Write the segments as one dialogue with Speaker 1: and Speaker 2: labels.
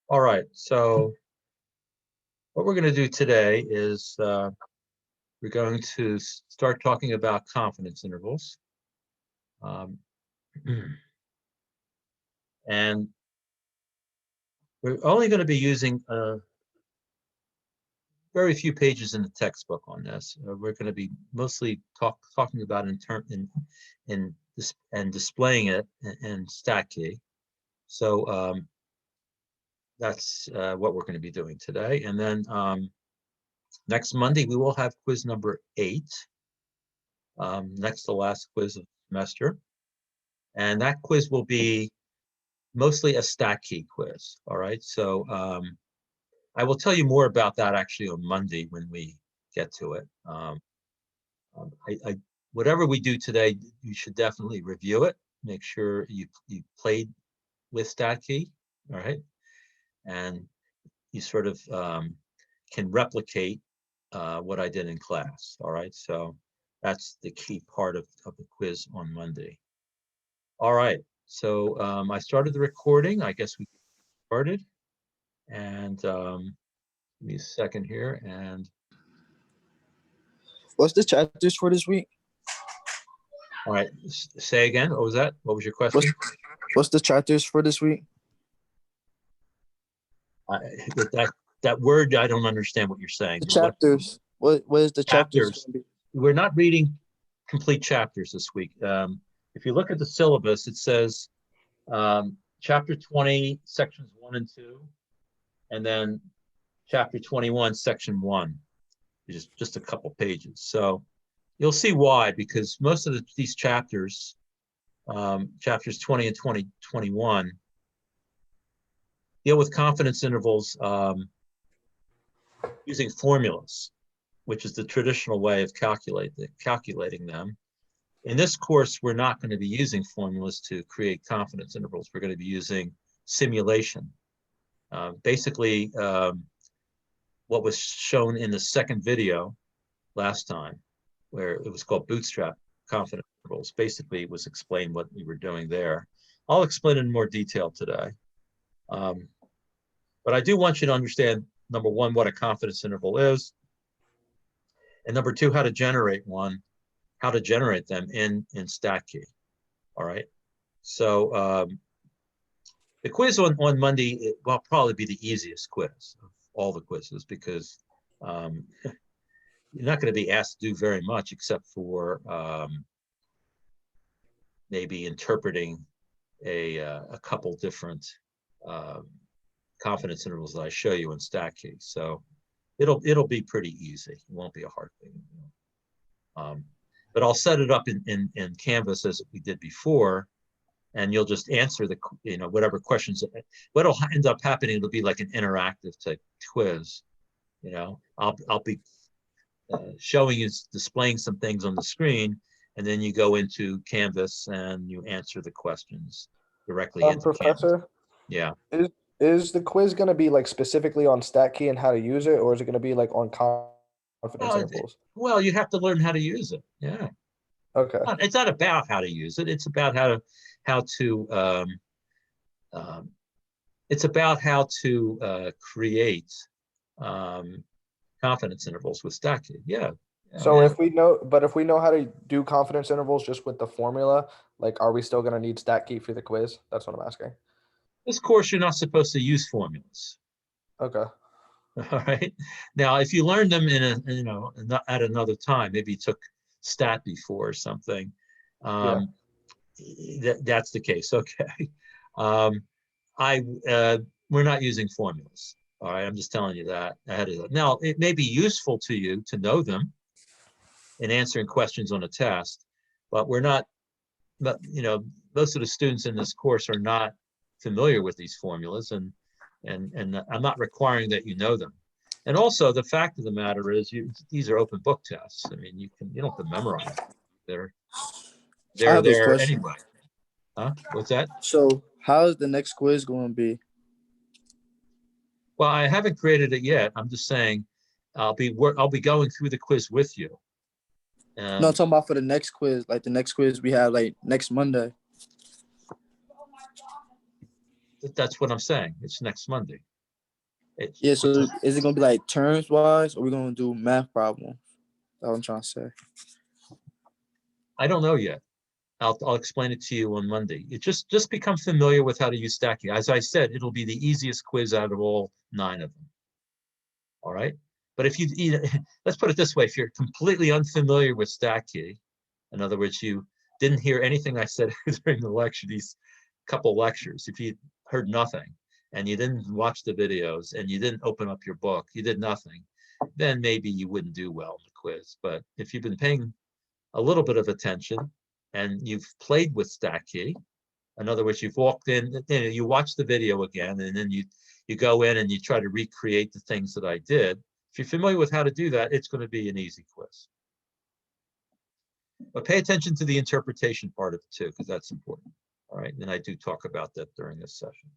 Speaker 1: All right, so what we're going to do today is we're going to start talking about confidence intervals. And we're only going to be using very few pages in the textbook on this. We're going to be mostly talking about and displaying it in StatKey. So that's what we're going to be doing today. And then next Monday, we will have quiz number 8, next to last quiz of the semester. And that quiz will be mostly a StatKey quiz, all right? So I will tell you more about that actually on Monday when we get to it. Whatever we do today, you should definitely review it. Make sure you played with StatKey, all right? And you sort of can replicate what I did in class, all right? So that's the key part of the quiz on Monday. All right, so I started the recording. I guess we started. And give me a second here. And
Speaker 2: what's the chapters for this week?
Speaker 1: All right, say again. What was that? What was your question?
Speaker 2: What's the chapters for this week?
Speaker 1: That word, I don't understand what you're saying.
Speaker 2: The chapters. What is the chapters?
Speaker 1: We're not reading complete chapters this week. If you look at the syllabus, it says chapter 20, sections 1 and 2, and then chapter 21, section 1, just a couple pages. So you'll see why, because most of these chapters, chapters 20 and 21, deal with confidence intervals using formulas, which is the traditional way of calculating them. In this course, we're not going to be using formulas to create confidence intervals. We're going to be using simulation. Basically, what was shown in the second video last time, where it was called Bootstrap Confidence Intervals, basically it was explained what we were doing there. I'll explain in more detail today. But I do want you to understand, number one, what a confidence interval is, and number two, how to generate them in StatKey. All right. So the quiz on Monday will probably be the easiest quiz of all the quizzes, because you're not going to be asked to do very much except for maybe interpreting a couple different confidence intervals that I show you in StatKey. So it'll be pretty easy. It won't be a hard thing. But I'll set it up in Canvas as we did before, and you'll just answer the whatever questions. What'll end up happening, it'll be like an interactive type quiz. I'll be showing you, displaying some things on the screen, and then you go into Canvas and you answer the questions directly into
Speaker 3: Professor?
Speaker 1: Canvas. Yeah.
Speaker 3: Is the quiz going to be like specifically on StatKey and how to use it, or is it going to be like on confidence intervals?
Speaker 1: Well, you have to learn how to use it. Yeah.
Speaker 3: Okay.
Speaker 1: It's not about how to use it. It's about how to create confidence intervals with StatKey. Yeah.
Speaker 3: So if we know how to do confidence intervals just with the formula, like, are we still going to need StatKey for the quiz? That's what I'm asking.
Speaker 1: This course, you're not supposed to use formulas.
Speaker 3: Okay.
Speaker 1: All right. Now, if you learned them at another time, maybe you took stat before or something, that's the case. Okay. We're not using formulas. All right. I'm just telling you that ahead of that. Now, it may be useful to you to know them in answering questions on a test, but we're not. But most of the students in this course are not familiar with these formulas, and I'm not requiring that you know them. And also, the fact of the matter is, these are open book tests. I mean, you don't have to memorize them. They're there anyway. Huh? What's that?
Speaker 2: So how is the next quiz going to be?
Speaker 1: Well, I haven't created it yet. I'm just saying I'll be going through the quiz with you.
Speaker 2: No, I'm talking about for the next quiz, like the next quiz we have like next Monday.
Speaker 1: That's what I'm saying. It's next Monday.
Speaker 2: Yeah, so is it gonna be like terms wise, or we gonna do math problems? That's what I'm trying to say.
Speaker 1: I don't know yet. I'll explain it to you on Monday. It just become familiar with how to use Stack Key. As I said, it'll be the easiest quiz out of all 9 of them. All right. But if let's put it this way, if you're completely unfamiliar with Stack Key, in other words, you didn't hear anything I said during the lecture, these couple lectures, if you heard nothing and you didn't watch the videos and you didn't open up your book, you did nothing, then maybe you wouldn't do well in the quiz. But if you've been paying a little bit of attention and you've played with Stack Key, in other words, you've walked in, you watch the video again, and then you go in and you try to recreate the things that I did. If you're familiar with how to do that, it's going to be an easy quiz. But pay attention to the interpretation part of it too, because that's important. All right, and I do talk about that during this session.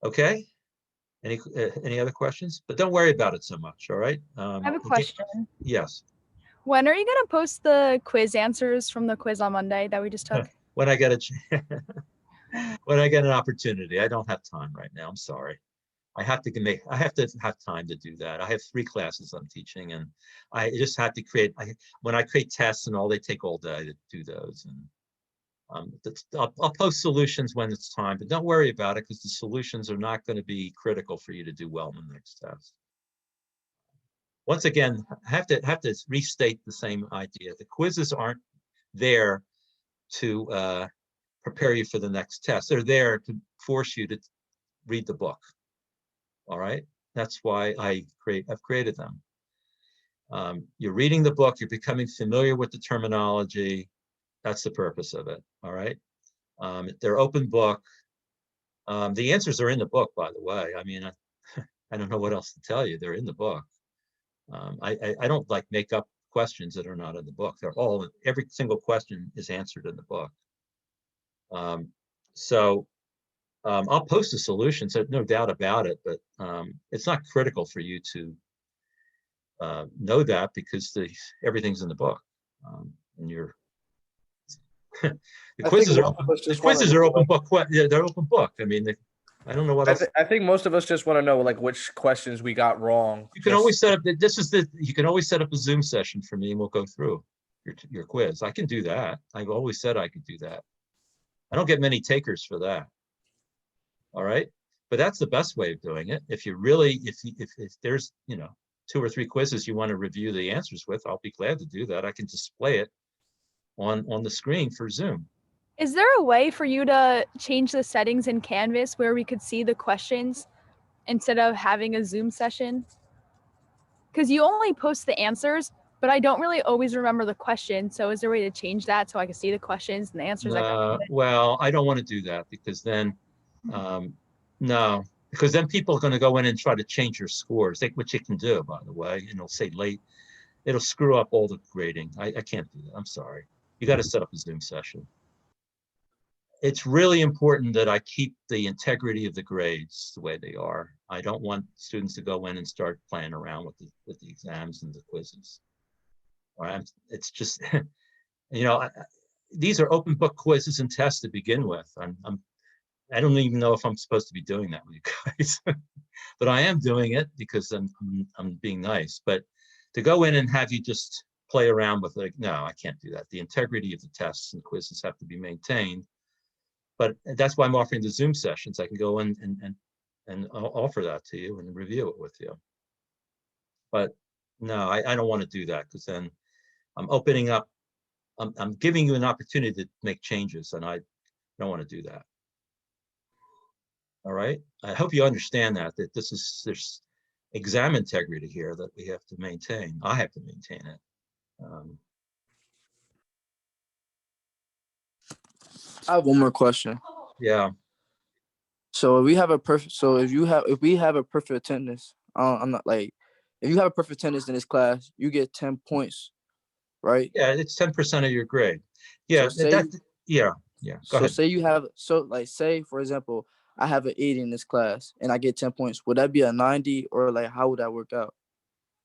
Speaker 1: Okay, any other questions? But don't worry about it so much, all right?
Speaker 4: I have a question.
Speaker 1: Yes.
Speaker 4: When are you going to post the quiz answers from the quiz on Monday that we just took?
Speaker 1: When I get when I get an opportunity. I don't have time right now. I'm sorry. I have to have time to do that. I have 3 classes I'm teaching, and I just have to create. When I create tests and all, they take all day to do those. And I'll post solutions when it's time, but don't worry about it, because the solutions are not going to be critical for you to do well in the next test. Once again, I have to restate the same idea. The quizzes aren't there to prepare you for the next test. They're there to force you to read the book. All right, that's why I've created them. You're reading the book, you're becoming familiar with the terminology. That's the purpose of it. All right, they're open book. The answers are in the book, by the way. I mean, I don't know what else to tell you. They're in the book. I don't like make up questions that are not in the book. Every single question is answered in the book. I'll post a solution, so no doubt about it, but it's not critical for you to know that, because everything's in the book. And the quizzes are open book. Yeah, they're open book. I mean, I don't know what else.
Speaker 3: I think most of us just want to know like which questions we got wrong.
Speaker 1: You can always set up. You can always set up a Zoom session for me, and we'll go through your quiz. I can do that. I've always said I could do that. I don't get many takers for that. All right, but that's the best way of doing it. If there's 2 or 3 quizzes you want to review the answers with, I'll be glad to do that. I can display it on the screen for Zoom.
Speaker 4: Is there a way for you to change the settings in Canvas where we could see the questions instead of having a Zoom session? Because you only post the answers, but I don't really always remember the question. So is there a way to change that so I can see the questions and the answers?
Speaker 1: Well, I don't want to do that, because then, no, because then people are going to go in and try to change your scores, which it can do, by the way, and it'll say late. It'll screw up all the grading. I can't do that. I'm sorry. You got to set up a Zoom session. It's really important that I keep the integrity of the grades the way they are. I don't want students to go in and start playing around with the exams and the quizzes. All right, it's just, these are open book quizzes and tests to begin with. I don't even know if I'm supposed to be doing that with you guys, but I am doing it because I'm being nice. But to go in and have you just play around with it, no, I can't do that. The integrity of the tests and quizzes have to be maintained. But that's why I'm offering the Zoom sessions. I can go in and offer that to you and review it with you. But no, I don't want to do that, because then I'm opening up, I'm giving you an opportunity to make changes, and I don't want to do that. All right. I hope you understand that there's exam integrity here that we have to maintain. I have to maintain it.
Speaker 2: I have one more question.
Speaker 1: Yeah.
Speaker 2: So if we have a perfect attendance, I'm not like, if you have a perfect attendance in this class, you get 10 points, right?
Speaker 1: Yeah, it's 10% of your grade. Yeah,
Speaker 2: So
Speaker 1: yeah. Go ahead.
Speaker 2: Say for example, I have an 80 in this class and I get 10 points. Would that be a 90, or like how would that work out?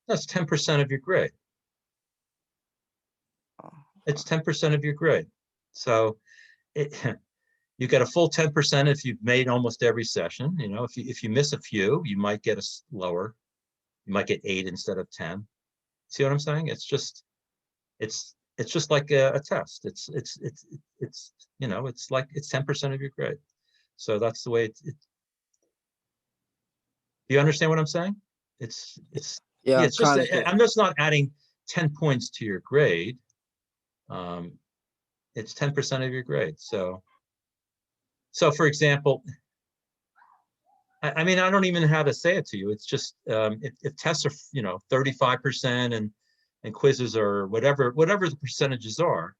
Speaker 1: That's 10% of your grade. It's 10% of your grade. So You get a full 10% if you've made almost every session. You know, if you miss a few, you might get a lower. You might get 8 instead of 10. See what I'm saying? It's just like a test. It's you know, it's like it's 10% of your grade. So that's the way it. Do you understand what I'm saying? It's
Speaker 2: Yeah,
Speaker 1: it's just
Speaker 2: kind of.
Speaker 1: I'm just not adding 10 points to your grade. It's 10% of your grade. So for example, I mean, I don't even know how to say it to you. It's just if tests are, you know, 35% and quizzes are whatever the percentages are,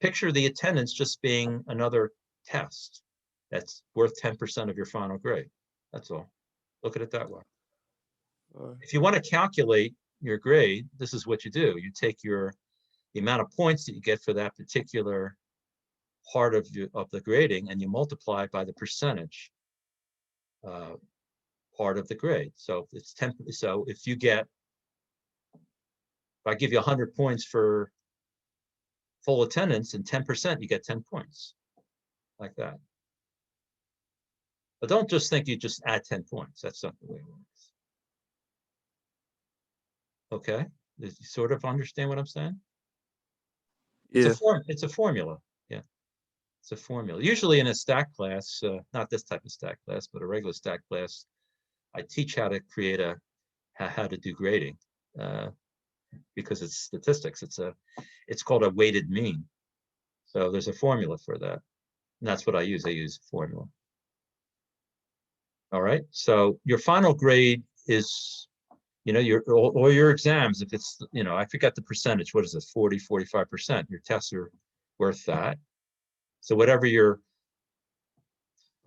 Speaker 1: picture the attendance just being another test that's worth 10% of your final grade. That's all. Look at it that way. If you want to calculate your grade, this is what you do. You take the amount of points that you get for that particular part of the grading, and you multiply it by the percentage part of the grade. So it's 10. So if I give you 100 points for full attendance and 10%, you get 10 points, like that. But don't just think you just add 10 points. That's not the way it works. Okay, you sort of understand what I'm saying?
Speaker 2: Yeah.
Speaker 1: It's a formula. Yeah, it's a formula. Usually in a stack class, not this type of stack class, but a regular stack class, I teach how to create how to do grading, because it's statistics. It's called a weighted mean. So there's a formula for that, and that's what I use. I use a formula. All right. So your final grade is, you know, or your exams. If it's, you know, I forgot the percentage. What is it? 40, 45%. Your tests are worth that. So whatever your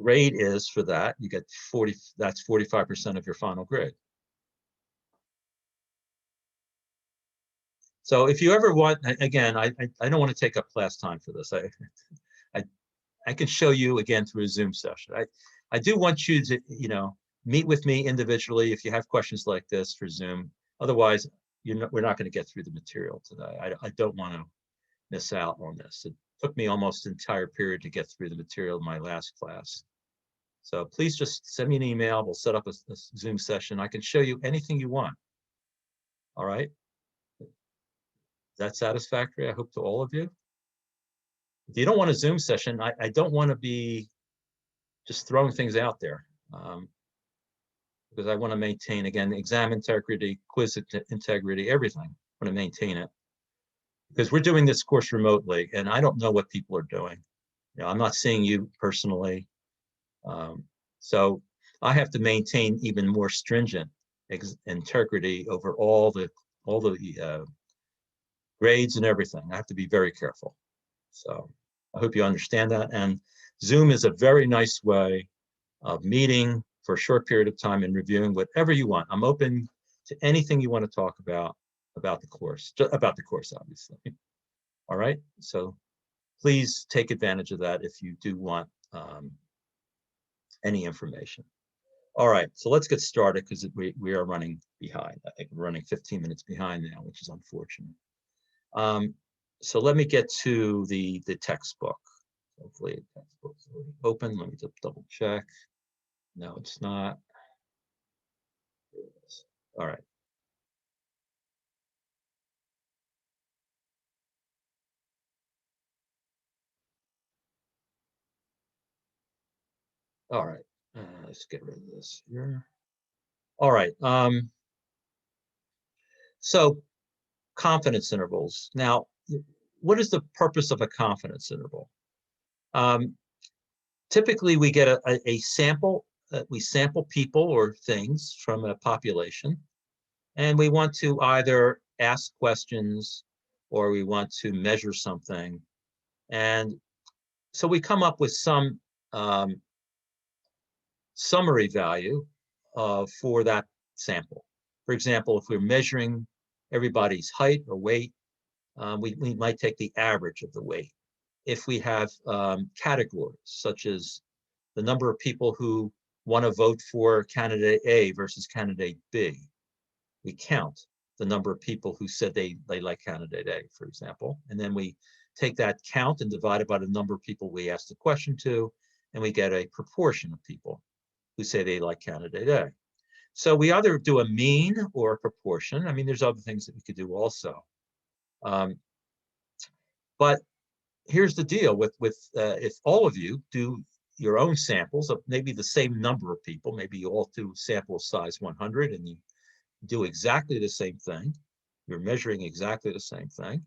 Speaker 1: grade is for that, you get 40. That's 45% of your final grade. So if you ever want, again, I don't want to take up class time for this. I can show you again through a Zoom session. I do want you to, you know, meet with me individually if you have questions like this for Zoom. Otherwise, we're not going to get through the material today. I don't want to miss out on this. It took me almost an entire period to get through the material in my last class. So please just send me an email. We'll set up a Zoom session. I can show you anything you want. All right. Is that satisfactory? I hope to all of you. If you don't want a Zoom session, I don't want to be just throwing things out there, because I want to maintain, again, exam integrity, quiz integrity, everything. I want to maintain it because we're doing this course remotely, and I don't know what people are doing. You know, I'm not seeing you personally, so I have to maintain even more stringent integrity over all the grades and everything. I have to be very careful. So I hope you understand that. And Zoom is a very nice way of meeting for a short period of time and reviewing whatever you want. I'm open to anything you want to talk about the course, obviously. All right. So please take advantage of that if you do want any information. All right. So let's get started because we are running behind. I think we're running 15 minutes behind now, which is unfortunate. So let me get to the textbook. Hopefully the textbook's already open. Let me just double check. No, it's not. All right. All right. Let's get rid of this here. All right. So confidence intervals. Now, what is the purpose of a confidence interval? Typically, we get a sample. We sample people or things from a population, and we want to either ask questions or we want to measure something. And so we come up with some summary value for that sample. For example, if we're measuring everybody's height or weight, we might take the average of the weight. If we have categories, such as the number of people who want to vote for candidate A versus candidate B, we count the number of people who said they like candidate A, for example, and then we take that count and divide it by the number of people we asked the question to, and we get a proportion of people who say they like candidate A. So we either do a mean or a proportion. I mean, there's other things that we could do also. But here's the deal with if all of you do your own samples of maybe the same number of people, maybe you all do sample size 100 and you do exactly the same thing, you're measuring exactly the same thing,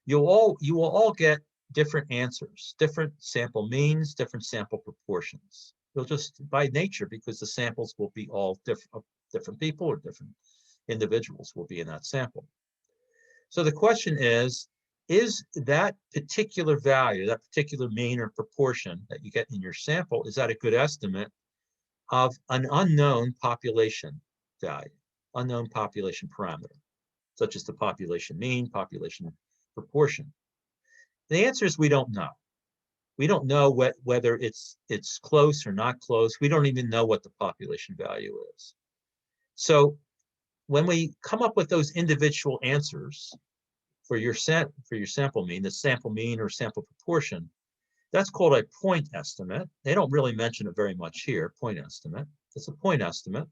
Speaker 1: you will all get different answers, different sample means, different sample proportions. You'll just, by nature, because the samples will be all different people or different individuals will be in that sample. So the question is that particular value, that particular mean or proportion that you get in your sample, is that a good estimate of an unknown population value, unknown population parameter, such as the population mean, population proportion? The answer is we don't know. We don't know whether it's close or not close. We don't even know what the population value is. So when we come up with those individual answers for your sample mean, the sample mean or sample proportion, that's called a point estimate. They don't really mention it very much here, point estimate. It's a point estimate.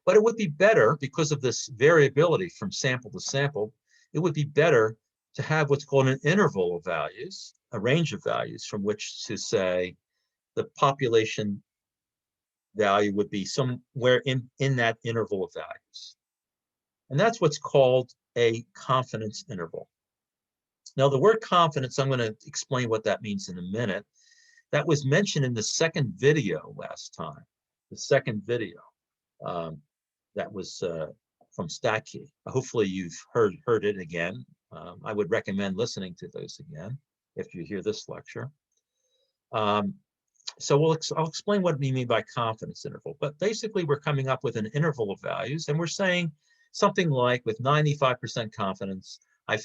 Speaker 1: But it would be better, because of this variability from sample to sample, it would be better to have what's called an interval of values, a range of values from which to say the population value would be somewhere in that interval of values. And that's what's called a confidence interval. Now, the word confidence, I'm going to explain what that means in a minute. That was mentioned in the second video last time, the second video that was from StatKey. Hopefully you've heard it again. I would recommend listening to those again if you hear this lecture. So I'll explain what we mean by confidence interval. But basically, we're coming up with an interval of values, and we're saying something like, with 95% confidence, I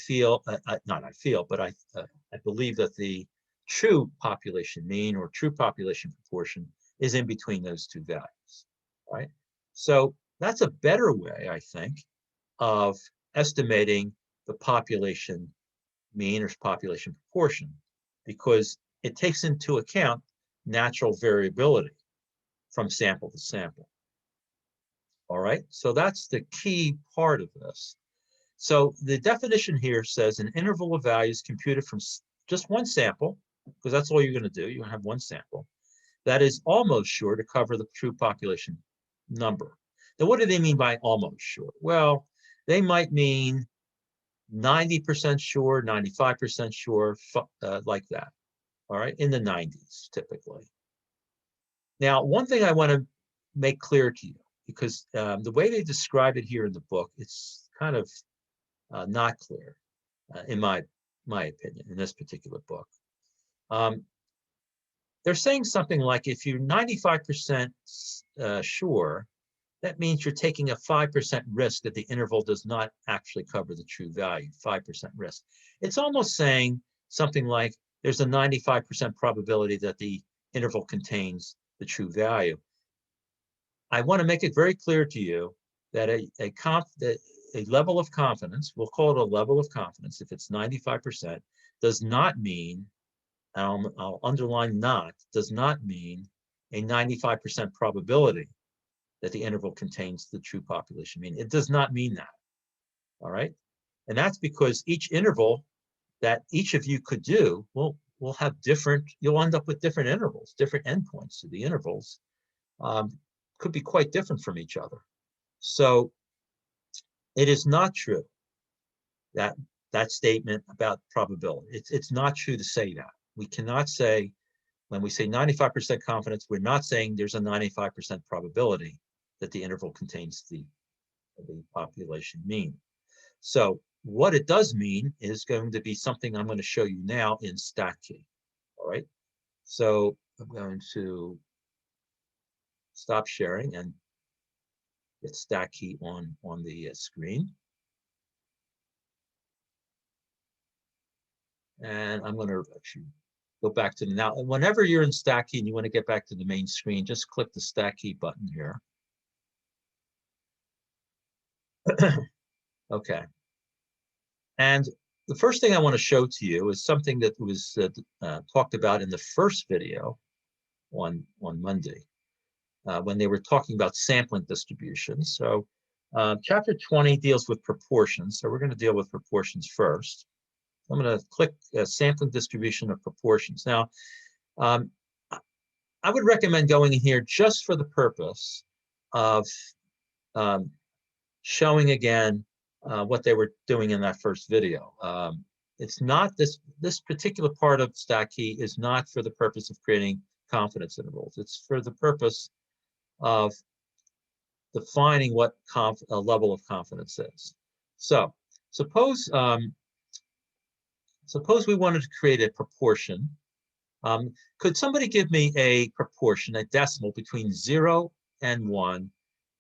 Speaker 1: believe that the true population mean or true population proportion is in between those two values, right? So that's a better way, I think, of estimating the population mean or population proportion, because it takes into account natural variability from sample to sample. All right, so that's the key part of this. So the definition here says an interval of values computed from just one sample, because that's all you're going to do. You're going to have one sample that is almost sure to cover the true population number. Now, what do they mean by almost sure? Well, they might mean 90% sure, 95% sure, like that. All right, in the 90s typically. Now, one thing I want to make clear to you, because the way they describe it here in the book, it's kind of not clear, in my opinion, in this particular book. They're saying something like, if you're 95% sure, that means you're taking a 5% risk that the interval does not actually cover the true value, 5% risk. It's almost saying something like, there's a 95% probability that the interval contains the true value. I want to make it very clear to you that a level of confidence, we'll call it a level of confidence, if it's 95%, does not mean, and I'll underline not, does not mean a 95% probability that the interval contains the true population mean. It does not mean that, all right? And that's because each interval that each of you could do will have different, you'll end up with different intervals, different endpoints to the intervals. Could be quite different from each other. So it is not true that statement about probability. It's not true to say that. We cannot say, when we say 95% confidence, we're not saying there's a 95% probability that the interval contains the population mean. So what it does mean is going to be something I'm going to show you now in StatKey. All right. So I'm going to stop sharing and get StatKey on the screen. And I'm going to actually go back to now. Whenever you're in StatKey and you want to get back to the main screen, just click the StatKey button here. Okay. And the first thing I want to show to you is something that was talked about in the first video on Monday, when they were talking about sampling distributions. So chapter 20 deals with proportions. So we're going to deal with proportions first. I'm going to click sampling distribution of proportions. Now, I would recommend going in here just for the purpose of showing again what they were doing in that first video. It's not this particular part of StatKey is not for the purpose of creating confidence intervals. It's for the purpose of defining what a level of confidence is. So suppose we wanted to create a proportion. Could somebody give me a proportion, a decimal between 0 and 1?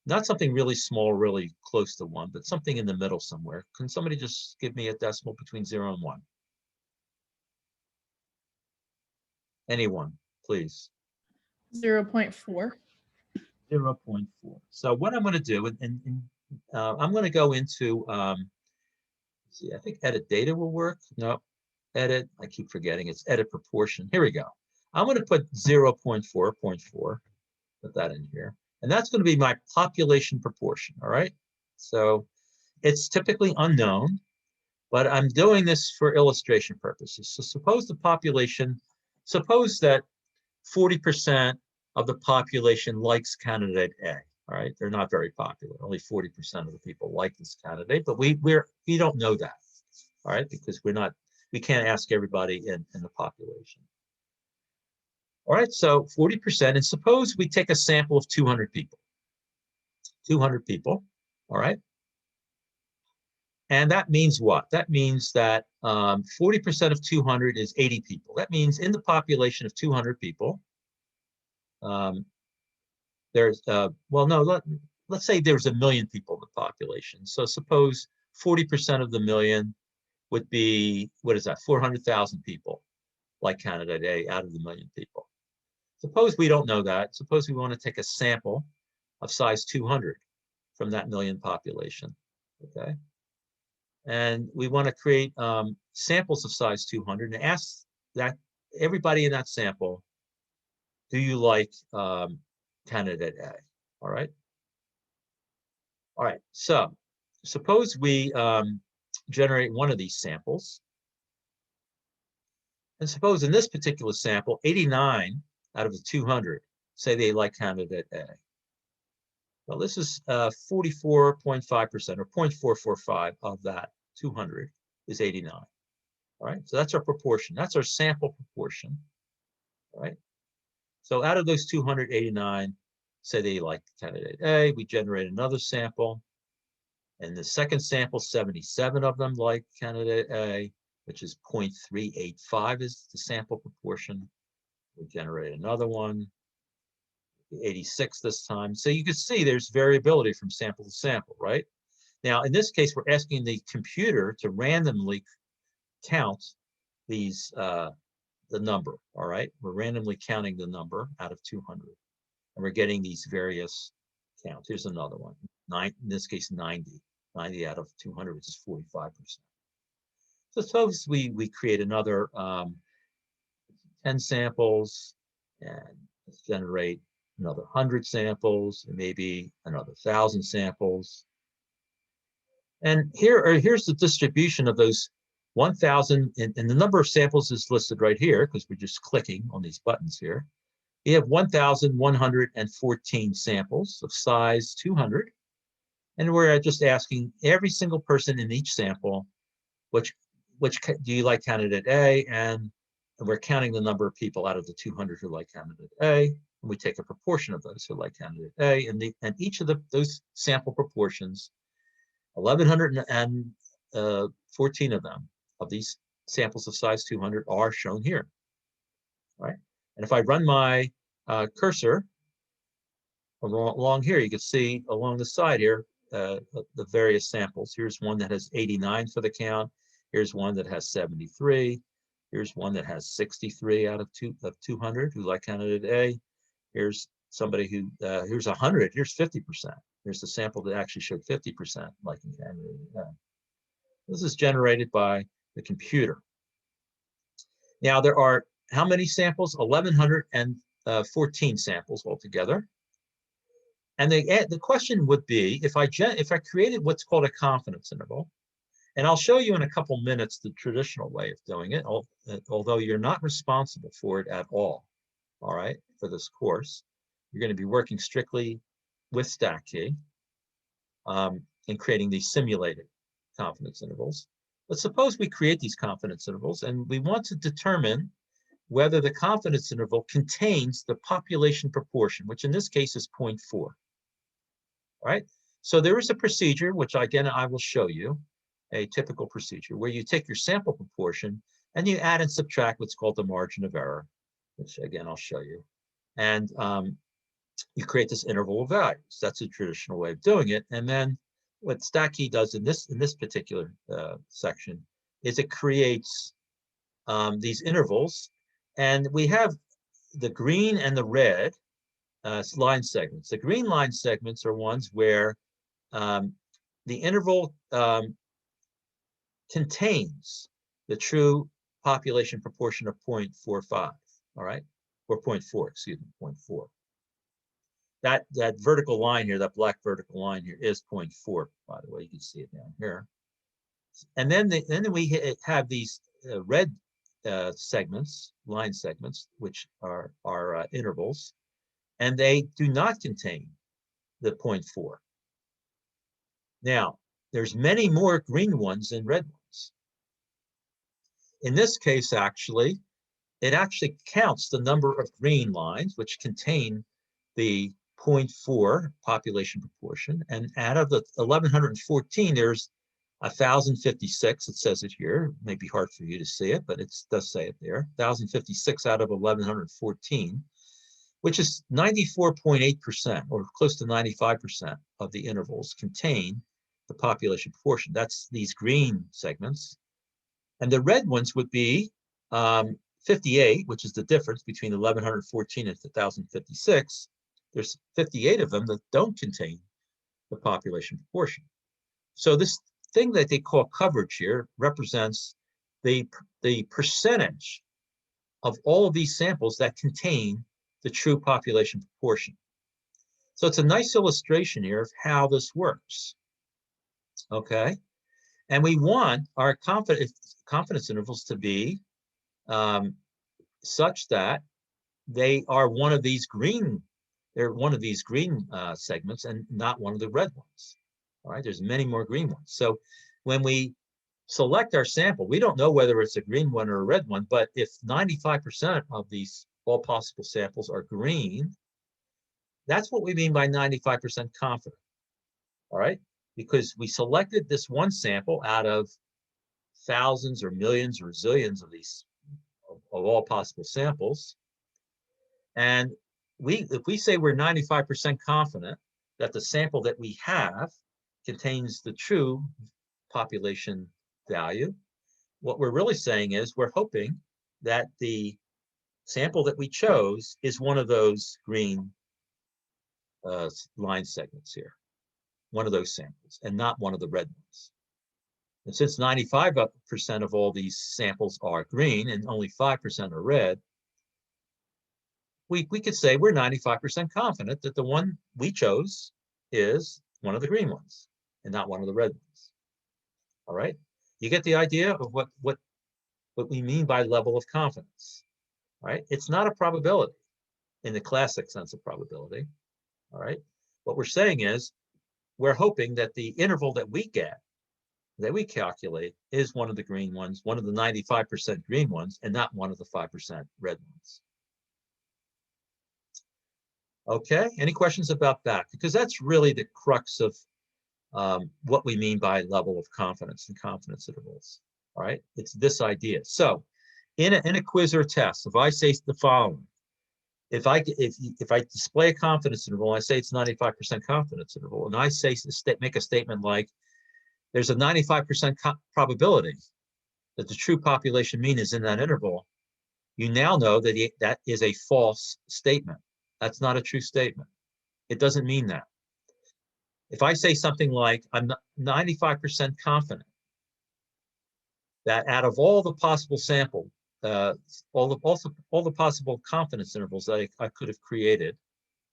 Speaker 1: Not something really small, really close to 1, but something in the middle somewhere. Can somebody just give me a decimal between 0 and 1? Anyone, please.
Speaker 5: 0.4.
Speaker 1: 0.4. So what I'm going to do, I'm going to go into, see, I think edit data will work. No, edit, I keep forgetting, it's edit proportion. Here we go. I'm going to put 0.4, put that in here. And that's going to be my population proportion, all right? So it's typically unknown, but I'm doing this for illustration purposes. So suppose the population, suppose that 40% of the population likes candidate A, all right? They're not very popular. Only 40% of the people like this candidate, but we don't know that, all right? Because we can't ask everybody in the population. All right, so 40%, and suppose we take a sample of 200 people. 200 people, all right? And that means what? That means that 40% of 200 is 80 people. That means in the population of 200 people, there's, well, no, let's say there's 1 million people in the population. So suppose 40% of the million would be, what is that, 400,000 people like candidate A out of the 1 million people. Suppose we don't know that. Suppose we want to take a sample of size 200 from that 1 million population, okay? And we want to create samples of size 200 and ask that everybody in that sample, do you like candidate A, all right? All right, so suppose we generate one of these samples. And suppose in this particular sample, 89 out of the 200 say they like candidate A. Well, this is 44.5% or 0.445 of that 200 is 89. All right, so that's our proportion. That's our sample proportion. All right, so out of those 289 say they like candidate A. We generate another sample. And the second sample, 77 of them like candidate A, which is 0.385 is the sample proportion. We generate another one, 86 this time. So you can see there's variability from sample to sample, right? Now, in this case, we're asking the computer to randomly count these, the number, all right? We're randomly counting the number out of 200. And we're getting these various counts. Here's another one, in this case, 90 out of 200, which is 45%. So suppose we create another 10 samples, and let's generate another 100 samples, and maybe another 1,000 samples. And here's the distribution of those 1,000, and the number of samples is listed right here because we're just clicking on these buttons here. We have 1,114 samples of size 200, and we're just asking every single person in each sample, which do you like candidate A, and we're counting the number of people out of the 200 who like candidate A, and we take a proportion of those who like candidate A, and each of those sample proportions, 1,114 of them, of these samples of size 200 are shown here, right? And if I run my cursor along here, you can see along the side here, the various samples. Here's one that has 89 for the count. Here's one that has 73. Here's one that has 63 out of 200 who like candidate A. Here's somebody who, here's 100, here's 50%. Here's the sample that actually showed 50% liking candidate A. This is generated by the computer. Now there are how many samples? 1,114 samples altogether. And the question would be, if I created what's called a confidence interval, and I'll show you in a couple minutes the traditional way of doing it, although you're not responsible for it at all right, for this course. You're going to be working strictly with StatKey in creating these simulated confidence intervals. But suppose we create these confidence intervals and we want to determine whether the confidence interval contains the population proportion, which in this case is 0.4. Right? So there is a procedure, which again, I will show you, a typical procedure where you take your sample proportion and you add and subtract what's called the margin of error, which again, I'll show you. And you create this interval of values. That's a traditional way of doing it. And then what StatKey does in this particular section is it creates these intervals. And we have the green and the red line segments. The green line segments are ones where the interval contains the true population proportion of 0.45, all right? Or 0.4, excuse me, 0.4. That vertical line here, that black vertical line here is 0.4, by the way, you can see it down here. And then we have these red segments, line segments, which are intervals, and they do not contain the 0.4. Now, there's many more green ones than red ones. In this case, actually, it actually counts the number of green lines, which contain the 0.4 population proportion. And out of the 1,114, there's 1,056, it says it here. It may be hard for you to see it, but it does say it there. 1,056 out of 1,114, which is 94.8% or close to 95% of the intervals contain the population proportion. That's these green segments. And the red ones would be 58, which is the difference between 1,114 and 1,056. There's 58 of them that don't contain the population proportion. So this thing that they call coverage here represents the percentage of all of these samples that contain the true population proportion. So it's a nice illustration here of how this works. Okay, and we want our confidence intervals to be such that they are one of these green, they're one of these green segments and not one of the red ones. All right, there's many more green ones. So when we select our sample, we don't know whether it's a green one or a red one, but if 95% of these all possible samples are green, that's what we mean by 95% confident. All right, because we selected this one sample out of thousands or millions or zillions of these of all possible samples. And if we say we're 95% confident that the sample that we have contains the true population value, what we're really saying is we're hoping that the sample that we chose is one of those green line segments here, one of those samples, and not one of the red ones. And since 95% of all these samples are green and only 5% are red, we could say we're 95% confident that the one we chose is one of the green ones and not one of the red ones. All right, you get the idea of what we mean by level of confidence. All right, it's not a probability in the classic sense of probability. All right, what we're saying is we're hoping that the interval that we get, that we calculate, is one of the green ones, one of the 95% green ones, and not one of the 5% red ones. Okay, any questions about that? Because that's really the crux of what we mean by level of confidence and confidence intervals. All right, it's this idea. So in a quiz or a test, if I say the following, if I display a confidence interval, I say it's 95% confidence interval, and I say make a statement like there's a 95% probability that the true population mean is in that interval, you now know that that is a false statement. That's not a true statement. It doesn't mean that. If I say something like, I'm 95% confident that out of all the possible sample, all the possible confidence intervals that I could have created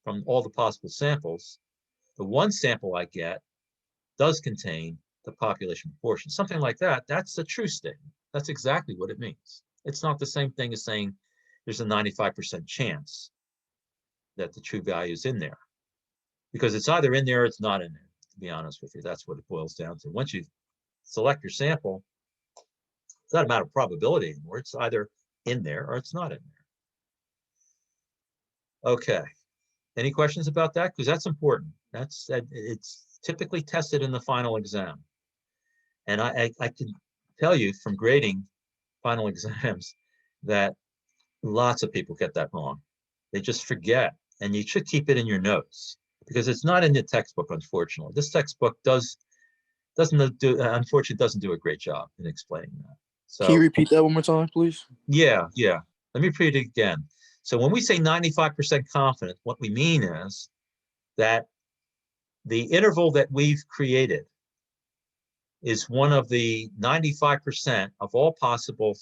Speaker 1: from all the possible samples, the one sample I get does contain the population proportion. Something like that, that's a true statement. That's exactly what it means. It's not the same thing as saying there's a 95% chance that the true value is in there, because it's either in there or it's not in there, to be honest with you. That's what it boils down to. Once you select your sample, it's not a matter of probability anymore. It's either in there or it's not in there. Okay. Any questions about that? Because that's important. It's typically tested in the final exam. And I can tell you from grading final exams that lots of people get that wrong. They just forget, and you should keep it in your notes because it's not in the textbook, unfortunately. This textbook unfortunately doesn't do a great job in explaining that. So
Speaker 2: Can you repeat that one more time, please?
Speaker 1: yeah. Let me repeat it again. So when we say 95% confident, what we mean is that the interval that we've created is one of the 95% of all possible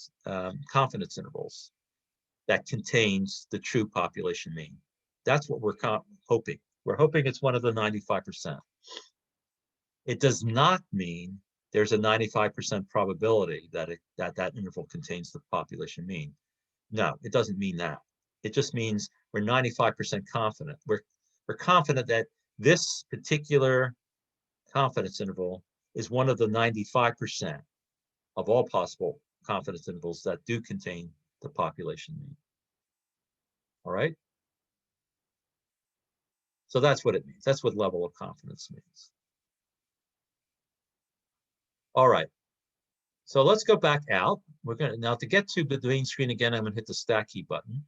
Speaker 1: confidence intervals that contains the true population mean. That's what we're hoping. We're hoping it's one of the 95%. It does not mean there's a 95% probability that that interval contains the population mean. No, it doesn't mean that. It just means we're 95% confident. We're confident that this particular confidence interval is one of the 95% of all possible confidence intervals that do contain the population mean. All right? So that's what it means. That's what level of confidence means. All right. So let's go back out. We're going to now, to get to the main screen again, I'm going to hit the Stat Key button.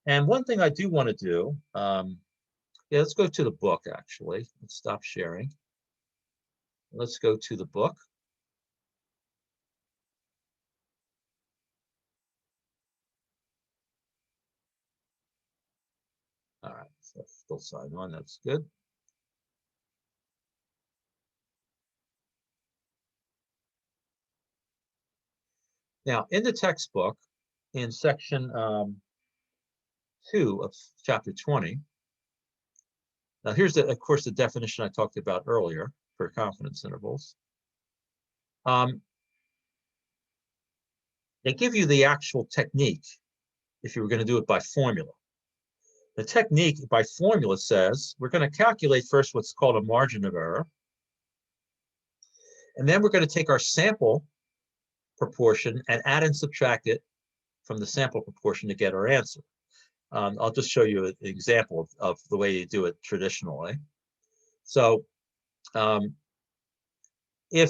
Speaker 1: And one thing I do want to do, yeah, let's go to the book, actually. Let's stop sharing. Let's go to the book. All right, so still sign on, that's good. Now, in the textbook, in section 2 of chapter 20, now here's, of course, the definition I talked about earlier for confidence intervals. They give you the actual technique if you were going to do it by formula. The technique by formula says we're going to calculate first what's called a margin of error. And then we're going to take our sample proportion and add and subtract it from the sample proportion to get our answer. I'll just show you an example of the way you do it traditionally. So if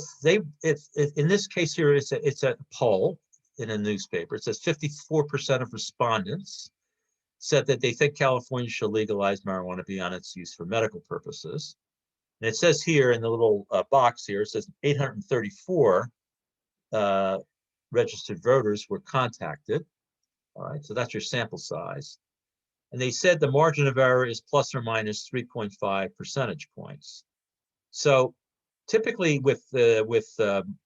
Speaker 1: in this case here, it's a poll in a newspaper. It says 54% of respondents said that they think California should legalize marijuana beyond its use for medical purposes. And it says here in the little box here, it says 834 registered voters were contacted. All right, so that's your sample size. And they said the margin of error is plus or minus 3.5 percentage points. So typically with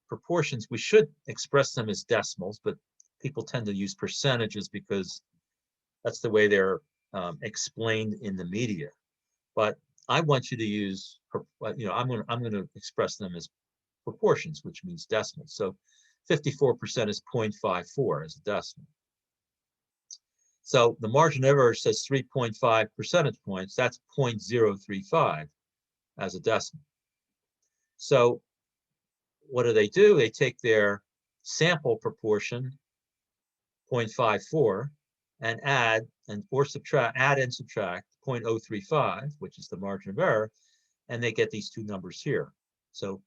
Speaker 1: proportions, we should express them as decimals, but people tend to use percentages because that's the way they're explained in the media. But I want you to use, I'm going to express them as proportions, which means decimals. So 54% is 0.54 as a decimal. So the margin of error says 3.5 percentage points. That's 0.035 as a decimal. So what do? They take their sample proportion, 0.54, and add and subtract 0.035, which is the margin of error, and they get these two numbers here. So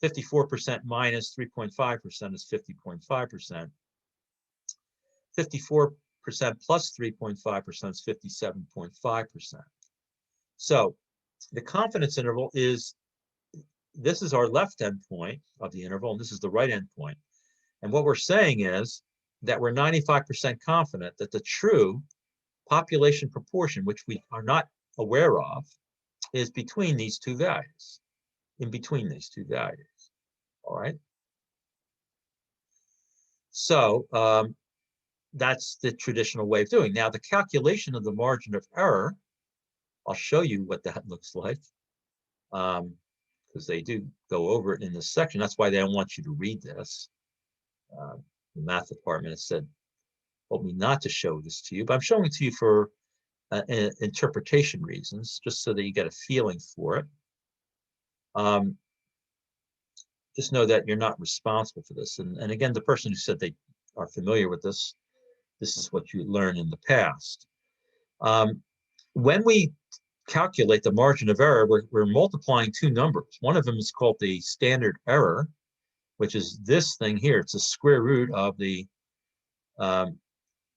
Speaker 1: 54% minus 3.5% is 50.5%. 54% plus 3.5% is 57.5%. So the confidence interval is, this is our left endpoint of the interval, and this is the right endpoint. And what we're saying is that we're 95% confident that the true population proportion, which we are not aware of, is between these two values, in between these two values. All right. So that's the traditional way of doing. Now, the calculation of the margin of error, I'll show you what that looks like, because they do go over it in this section. That's why they don't want you to read this. The math department has said, told me not to show this to you, but I'm showing it to you for interpretation reasons, just so that you get a feeling for it. Just know that you're not responsible for this. And again, the person who said they are familiar with this, this is what you learned in the past. When we calculate the margin of error, we're multiplying two numbers. One of them is called the standard error, which is this thing here. It's a square root of the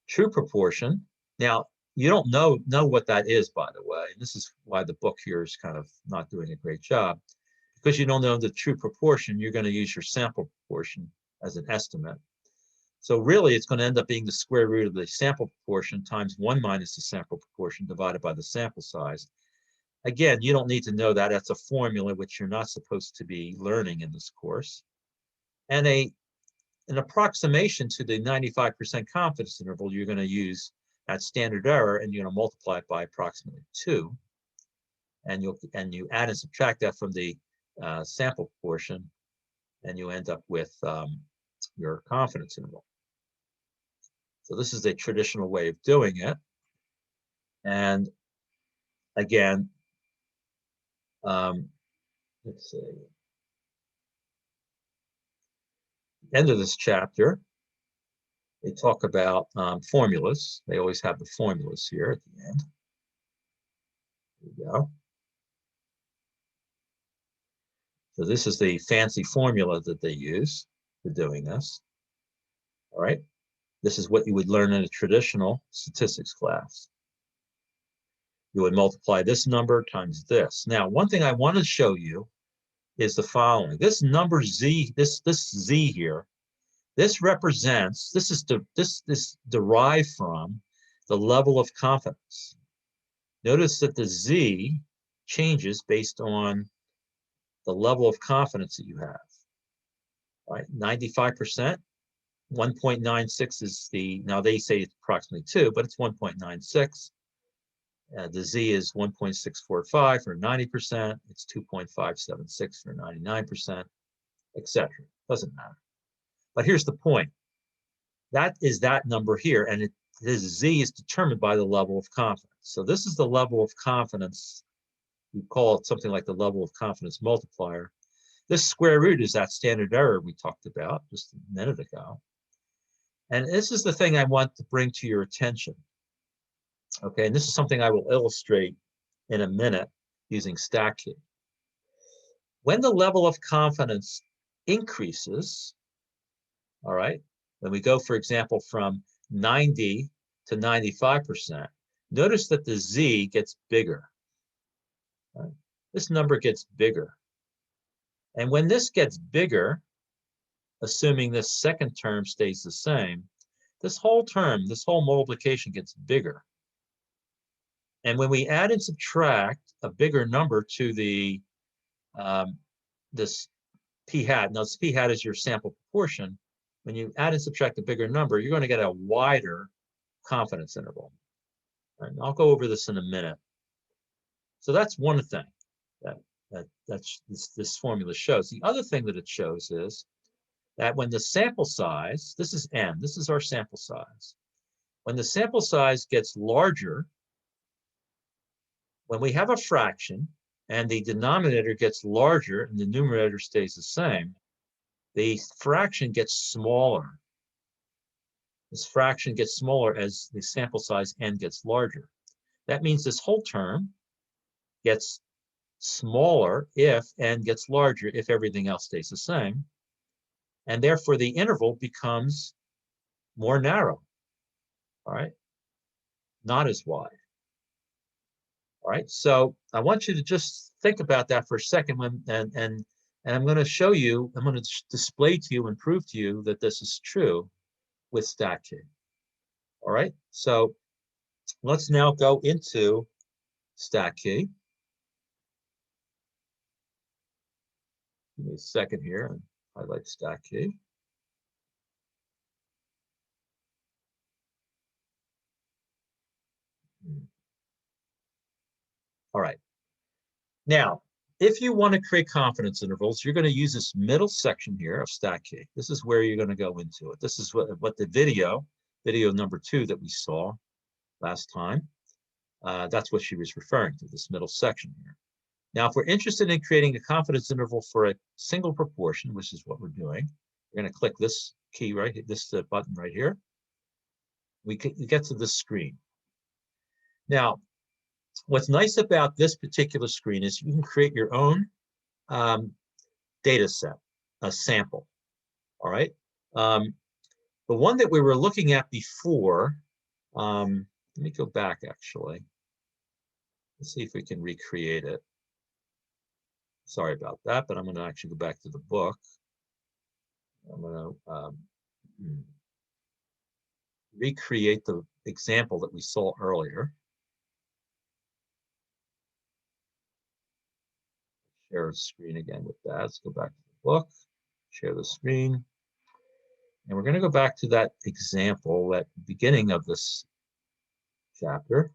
Speaker 1: true proportion. Now, you don't know what that is, by the way. And this is why the book here is kind of not doing a great job. Because you don't know the true proportion, you're going to use your sample proportion as an estimate. So really, it's going to end up being the square root of the sample proportion times 1 minus the sample proportion divided by the sample size. Again, you don't need to know that. That's a formula which you're not supposed to be learning in this course. And an approximation to the 95% confidence interval, you're going to use that standard error, and you're going to multiply it by approximately 2. And you add and subtract that from the sample proportion, and you end up with your confidence interval. So this is a traditional way of doing it. And again, let's see. End of this chapter, they talk about formulas. They always have the formulas here at the end. There we go. So this is the fancy formula that they use for doing this. All right. This is what you would learn in a traditional statistics class. You would multiply this number times this. Now, one thing I want to show you is the following. This number Z, this Z here, this represents, this is derived from the level of confidence. Notice that the Z changes based on the level of confidence that you have. All right, 95%, 1.96 is the, now they say it's approximately 2, but it's 1.96. The Z is 1.645 for 90%. It's 2.576 for 99%, etc. Doesn't matter. But here's the point. That is that number here, and this Z is determined by the level of confidence. So this is the level of confidence. We call it something like the level of confidence multiplier. This square root is that standard error we talked about just a minute ago. And this is the thing I want to bring to your attention. Okay, and this is something I will illustrate in a minute using StatKey. When the level of confidence increases, all right, when we go, for example, from 90 to 95%, notice that the Z gets bigger. Right? This number gets bigger. And when this gets bigger, assuming this second term stays the same, this whole term, this whole multiplication gets bigger. And when we add and subtract a bigger number to the this p hat, now this p hat is your sample proportion. When you add and subtract a bigger number, you're going to get a wider confidence interval. Right, and I'll go over this in a minute. So that's one thing that this formula shows. The other thing that it shows is that when the sample size, this is n, this is our sample size. When the sample size gets larger, when we have a fraction and the denominator gets larger and the numerator stays the same, the fraction gets smaller. This fraction gets smaller as the sample size n gets larger. That means this whole term gets smaller if n gets larger, if everything else stays the same. And therefore, the interval becomes more narrow, all right? Not as wide. All right, so I want you to just think about that for a second, and I'm going to show you, I'm going to display to you and prove to you that this is true with StatKey. All right, so let's now go into StatKey. Give me a second here, and Highlight stack key. All right. Now, if you want to create confidence intervals, you're going to use this middle section here of stack key. This is where you're going to go into it. This is what the video number 2 that we saw last time, that's what she was referring to, this middle section here. Now, if we're interested in creating a confidence interval for a single proportion, which is what we're doing, we're going to click this key right here, this button right here. We get to this screen. Now, what's nice about this particular screen is you can create your own data set, a sample. All right. The one that we were looking at before, let me go back actually. Let's see if we can recreate it. Sorry about that, but I'm going to actually go back to the book. I'm going to recreate the example that we saw earlier. Share a screen again with that. Let's go back to the book, share the screen. And we're going to go back to that example at the beginning of this chapter.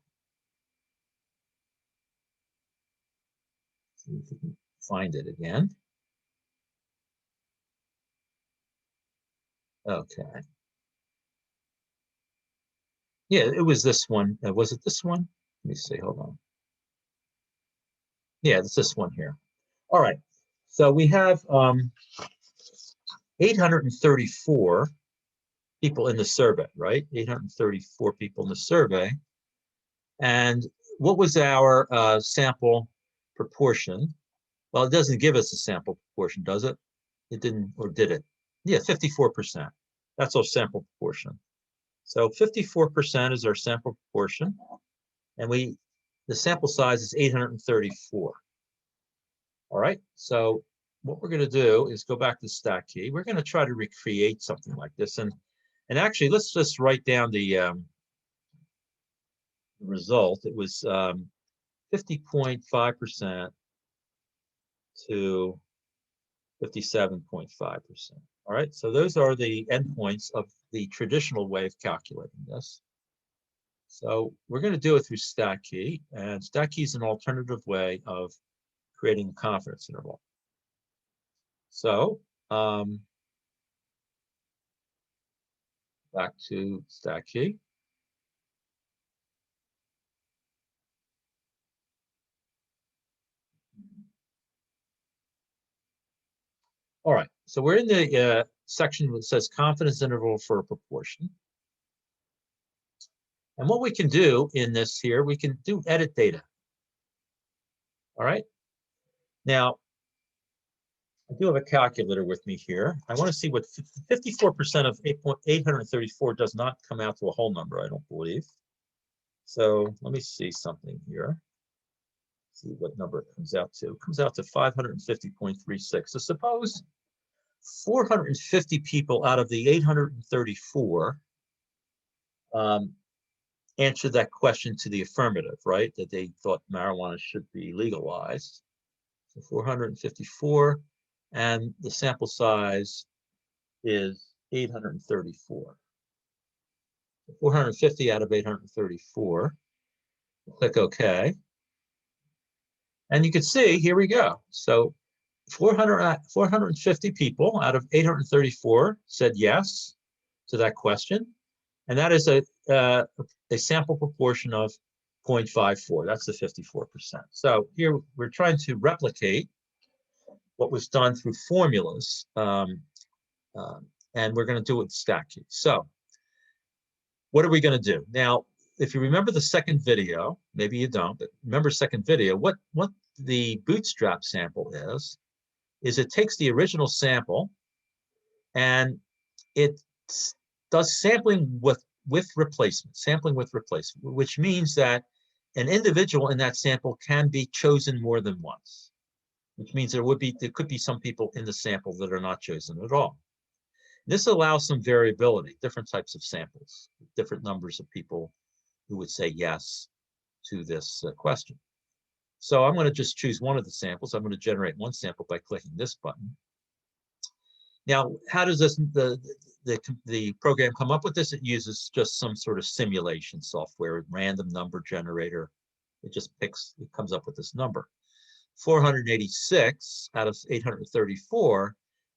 Speaker 1: See if we can find it again. Okay. Yeah, it was this one. Was it this one? Let me see, hold on. Yeah, it's this one here. All right, so we have 834 people in the survey, right? 834 people in the survey. And what was our sample proportion? Well, it doesn't give us a sample proportion, does it? It didn't, or did it? Yeah, 54%. That's our sample proportion. So 54% is our sample proportion. And the sample size is 834. All right, so what we're going to do is go back to stack key. We're going to try to recreate something like this. And actually, let's just write down the result. It was 50.5% to 57.5%. All right, so those are the endpoints of the traditional way of calculating this. So we're going to do it through stack key, and stack key is an alternative way of creating a confidence interval. So back to stack key. All right, so we're in the section that says confidence interval for a proportion. And what we can do in this here, we can do edit data. All right. Now, I do have a calculator with me here. I want to see what 54% of 834 does not come out to a whole number, I don't believe. So let me see something here. See what number it comes out to. It comes out to 550.36. So suppose 450 people out of the 834 answered that question to the affirmative, right? That they thought marijuana should be legalized. So 454, and the sample size is 834. So 450 out of 834. Click OK. And you can see, here we go. So 450 people out of 834 said yes to that question. And that is a sample proportion of 0.54. That's the 54%. So here we're trying to replicate what was done through formulas. And we're going to do it with stack key. So what are we going to do? Now, if you remember the second video, maybe you don't, but remember second video, what the bootstrap sample is it takes the original sample and it does sampling with replacement, which means that an individual in that sample can be chosen more than once, which means there could be some people in the sample that are not chosen at all. This allows some variability, different types of samples, different numbers of people who would say yes to this question. So I'm going to just choose one of the samples. I'm going to generate one sample by clicking this button. Now, how does the program come up with this? It uses just some sort of simulation software, random number generator. It just it comes up with this number. 486 out of 834,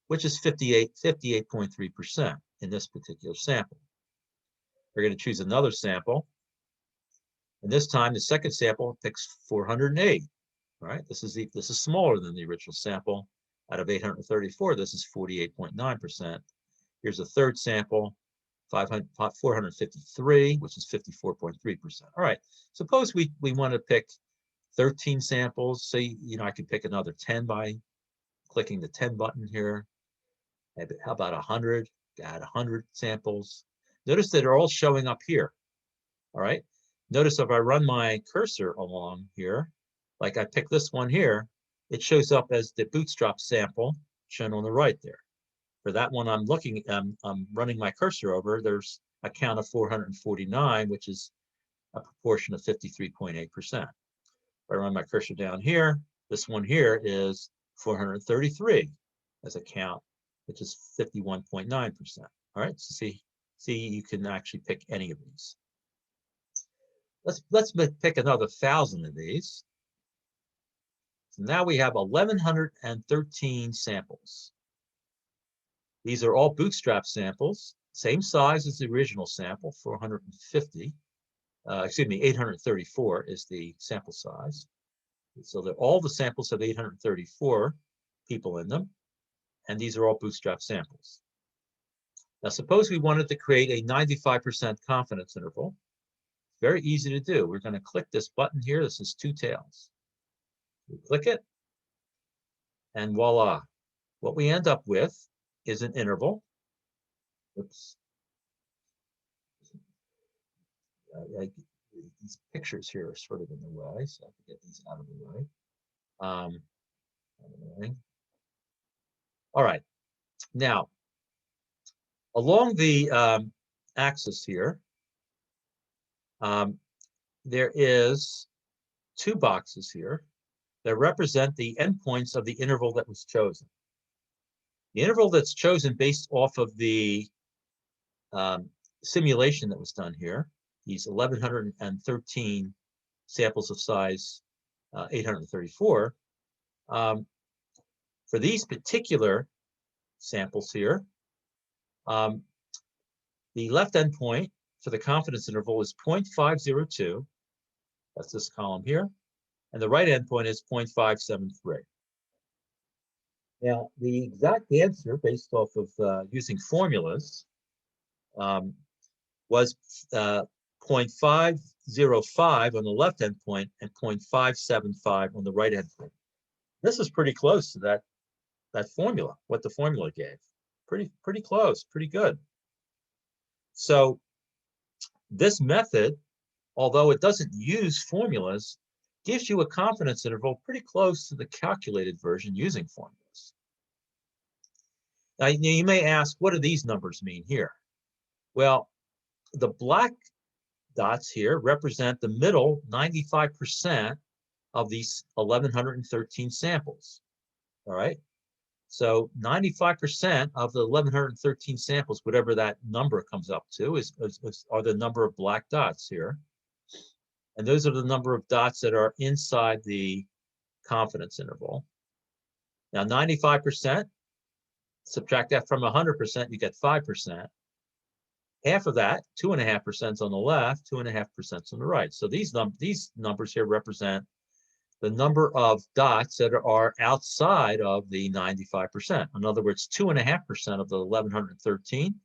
Speaker 1: which is 58.3% in this particular sample. We're going to choose another sample. And this time, the second sample picks 408. Right? This is smaller than the original sample. Out of 834, this is 48.9%. Here's a third sample, 453, which is 54.3%. All right. Suppose we want to pick 13 samples. Say, I could pick another 10 by clicking the 10 button here. Maybe, how about 100? Add 100 samples. Notice that they're all showing up here. All right. Notice if I run my cursor along here, like I pick this one here, it shows up as the Bootstrap sample shown on the right there. For that one, I'm running my cursor over. There's a count of 449, which is a proportion of 53.8%. If I run my cursor down here, this one here is 433 as a count, which is 51.9%. All right, so see, you can actually pick any of these. Let's pick another 1,000 of these. So now we have 1,113 samples. These are all Bootstrap samples, same size as the original sample, 834 is the sample size. So all the samples have 834 people in them, and these are all Bootstrap samples. Now, suppose we wanted to create a 95% confidence interval. Very easy to do. We're going to click this button here. This is two tails. We click it, and voila. What we end up with is an interval. Oops. These pictures here are sort of in the way, so I have to get these out of the way. All right. Now, along the axis here, there is two boxes here that represent the endpoints of the interval that was chosen. The interval that's chosen based off of the simulation that was done here, these 1,113 samples of size 834, for these particular samples here, the left endpoint for the confidence interval is 0.502. That's this column here. And the right endpoint is 0.573. Now, the exact answer based off of using formulas was 0.505 on the left endpoint and 0.575 on the right endpoint. This is pretty close to that formula, what the formula gave. Pretty close, pretty good. So this method, although it doesn't use formulas, gives you a confidence interval pretty close to the calculated version using formulas. Now, you may ask, what do these numbers mean here? Well, the black dots here represent the middle 95% of these 1,113 samples. All right. So 95% of the 1,113 samples, whatever that number comes up to, are the number of black dots here. And those are the number of dots that are inside the confidence interval. Now, 95%, subtract that from 100%, you get 5%. Half of that, 2.5% is on the left, 2.5% is on the right. So these numbers here represent the number of dots that are outside of the 95%. In other words, 2.5% of the 1,113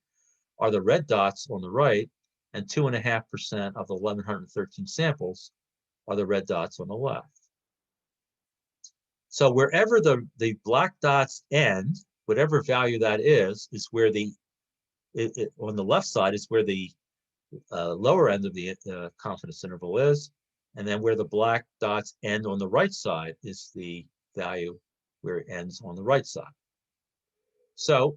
Speaker 1: are the red dots on the right, and 2.5% of the 1,113 samples are the red dots on the left. So wherever the black dots end, whatever value that is where on the left side is where the lower end of the confidence interval is, and then where the black dots end on the right side is the value where it ends on the right side. So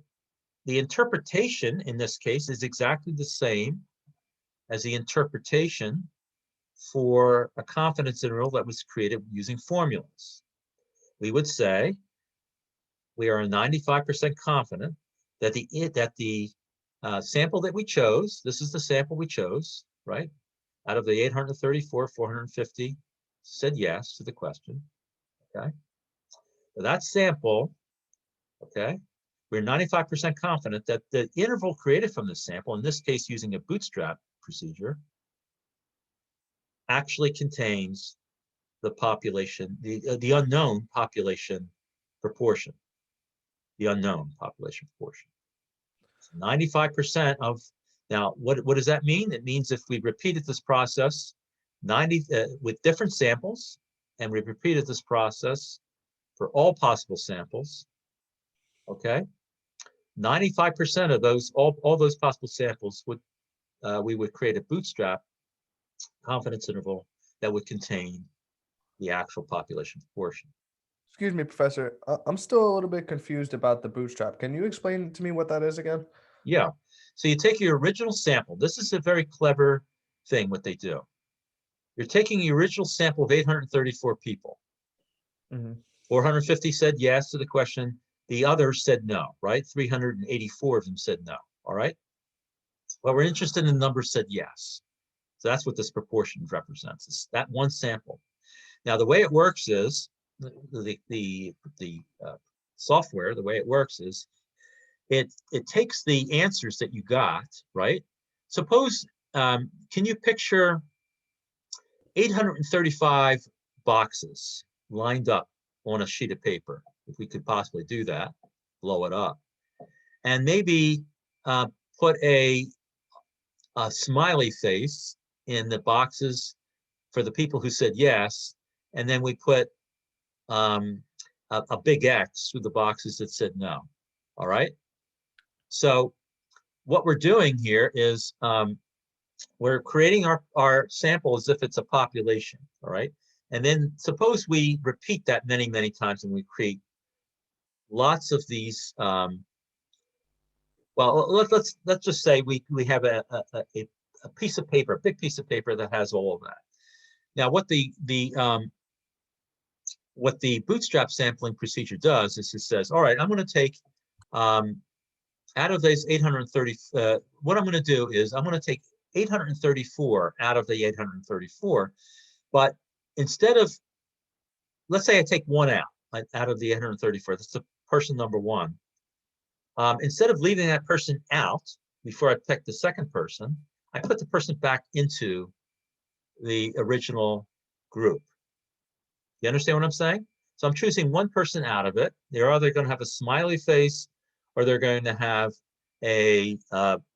Speaker 1: the interpretation in this case is exactly the same as the interpretation for a confidence interval that was created using formulas. We would say we are 95% confident that the sample that we chose, this is the sample we chose, right? Out of the 834, 450 said yes to the question, okay? So that sample, okay, we're 95% confident that the interval created from this sample, in this case using a bootstrap procedure, actually contains the population, the unknown population proportion, the unknown population proportion. 95% of, now what does that mean? It means if we repeated this process with different samples, and we repeated this process for all possible samples, okay, 95% of those, all those possible samples would, we would create a bootstrap confidence interval that would contain the actual population proportion.
Speaker 3: Excuse me, Professor. I'm still a little bit confused about the bootstrap. Can you explain to me what that is again?
Speaker 1: Yeah, so you take your original sample. This is a very clever thing, what they do. You're taking the original sample of 834 people. 450 said yes to the question. The others said no, right? 384 of them said no, all right? Well, we're interested in the number said yes. So that's what this proportion represents, is that one sample. Now, the way it works is, the software, the way it works is, it takes the answers that you got, right? Suppose, can you picture 835 boxes lined up on a sheet of paper? If we could possibly do that, blow it up. And maybe put a smiley face in the boxes for the people who said yes, and then we put a big X through the boxes that said no, all right? So what we're doing here is we're creating our sample as if it's a population, all right? And then suppose we repeat that many, many times, and we create lots of these, well, let's just say we have a piece of paper, a big piece of paper that has all of that. Now, what the bootstrap sampling procedure does is it says, all right, I'm going to take out of those 830, what I'm going to do is I'm going to take 834 out of the 834, but instead of, let's say I take one out of the 834, that's the person number one. Instead of leaving that person out before I pick the second person, I put the person back into the original group. You understand what I'm saying? So I'm choosing one person out of it. They're either going to have a smiley face or they're going to have an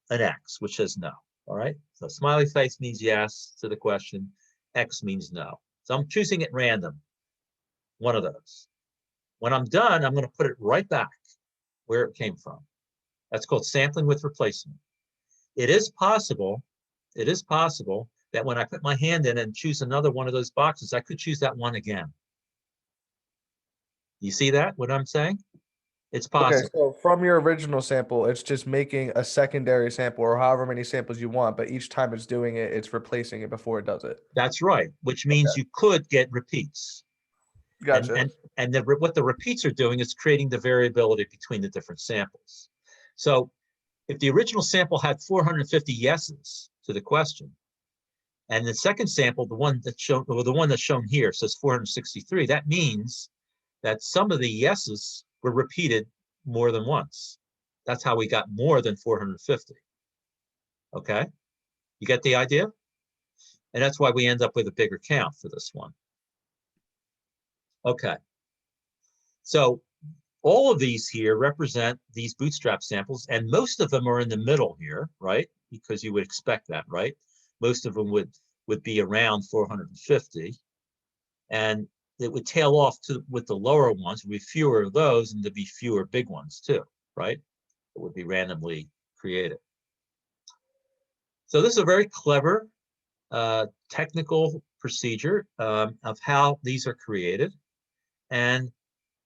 Speaker 1: X, which says no. All right. So smiley face means yes to the question. X means no. So I'm choosing at random, one of those. When I'm done, I'm going to put it right back where it came from. That's called sampling with replacement. It is possible that when I put my hand in and choose another one of those boxes, I could choose that one again. You see that, what I'm saying? It's possible.
Speaker 3: Okay, so from your original sample, it's just making a secondary sample or however many samples you want, but each time it's doing it, it's replacing it before it does it.
Speaker 1: That's right, which means you could get repeats.
Speaker 3: Gotcha.
Speaker 1: And what the repeats are doing is creating the variability between the different samples. So if the original sample had 450 yeses to the question, and the second sample, the one that's shown here says 463, that means that some of the yeses were repeated more than once. That's how we got more than 450. Okay, you get the idea? And that's why we end up with a bigger count for this one. Okay, so all of these here represent these bootstrap samples, and most of them are in the middle here, right? Because you would expect that, right? Most of them would be around 450, and it would tail off with the lower ones. There would be fewer of those, and there'd be fewer big ones too, right? It would be randomly created. So this is a very clever technical procedure of how these are created. And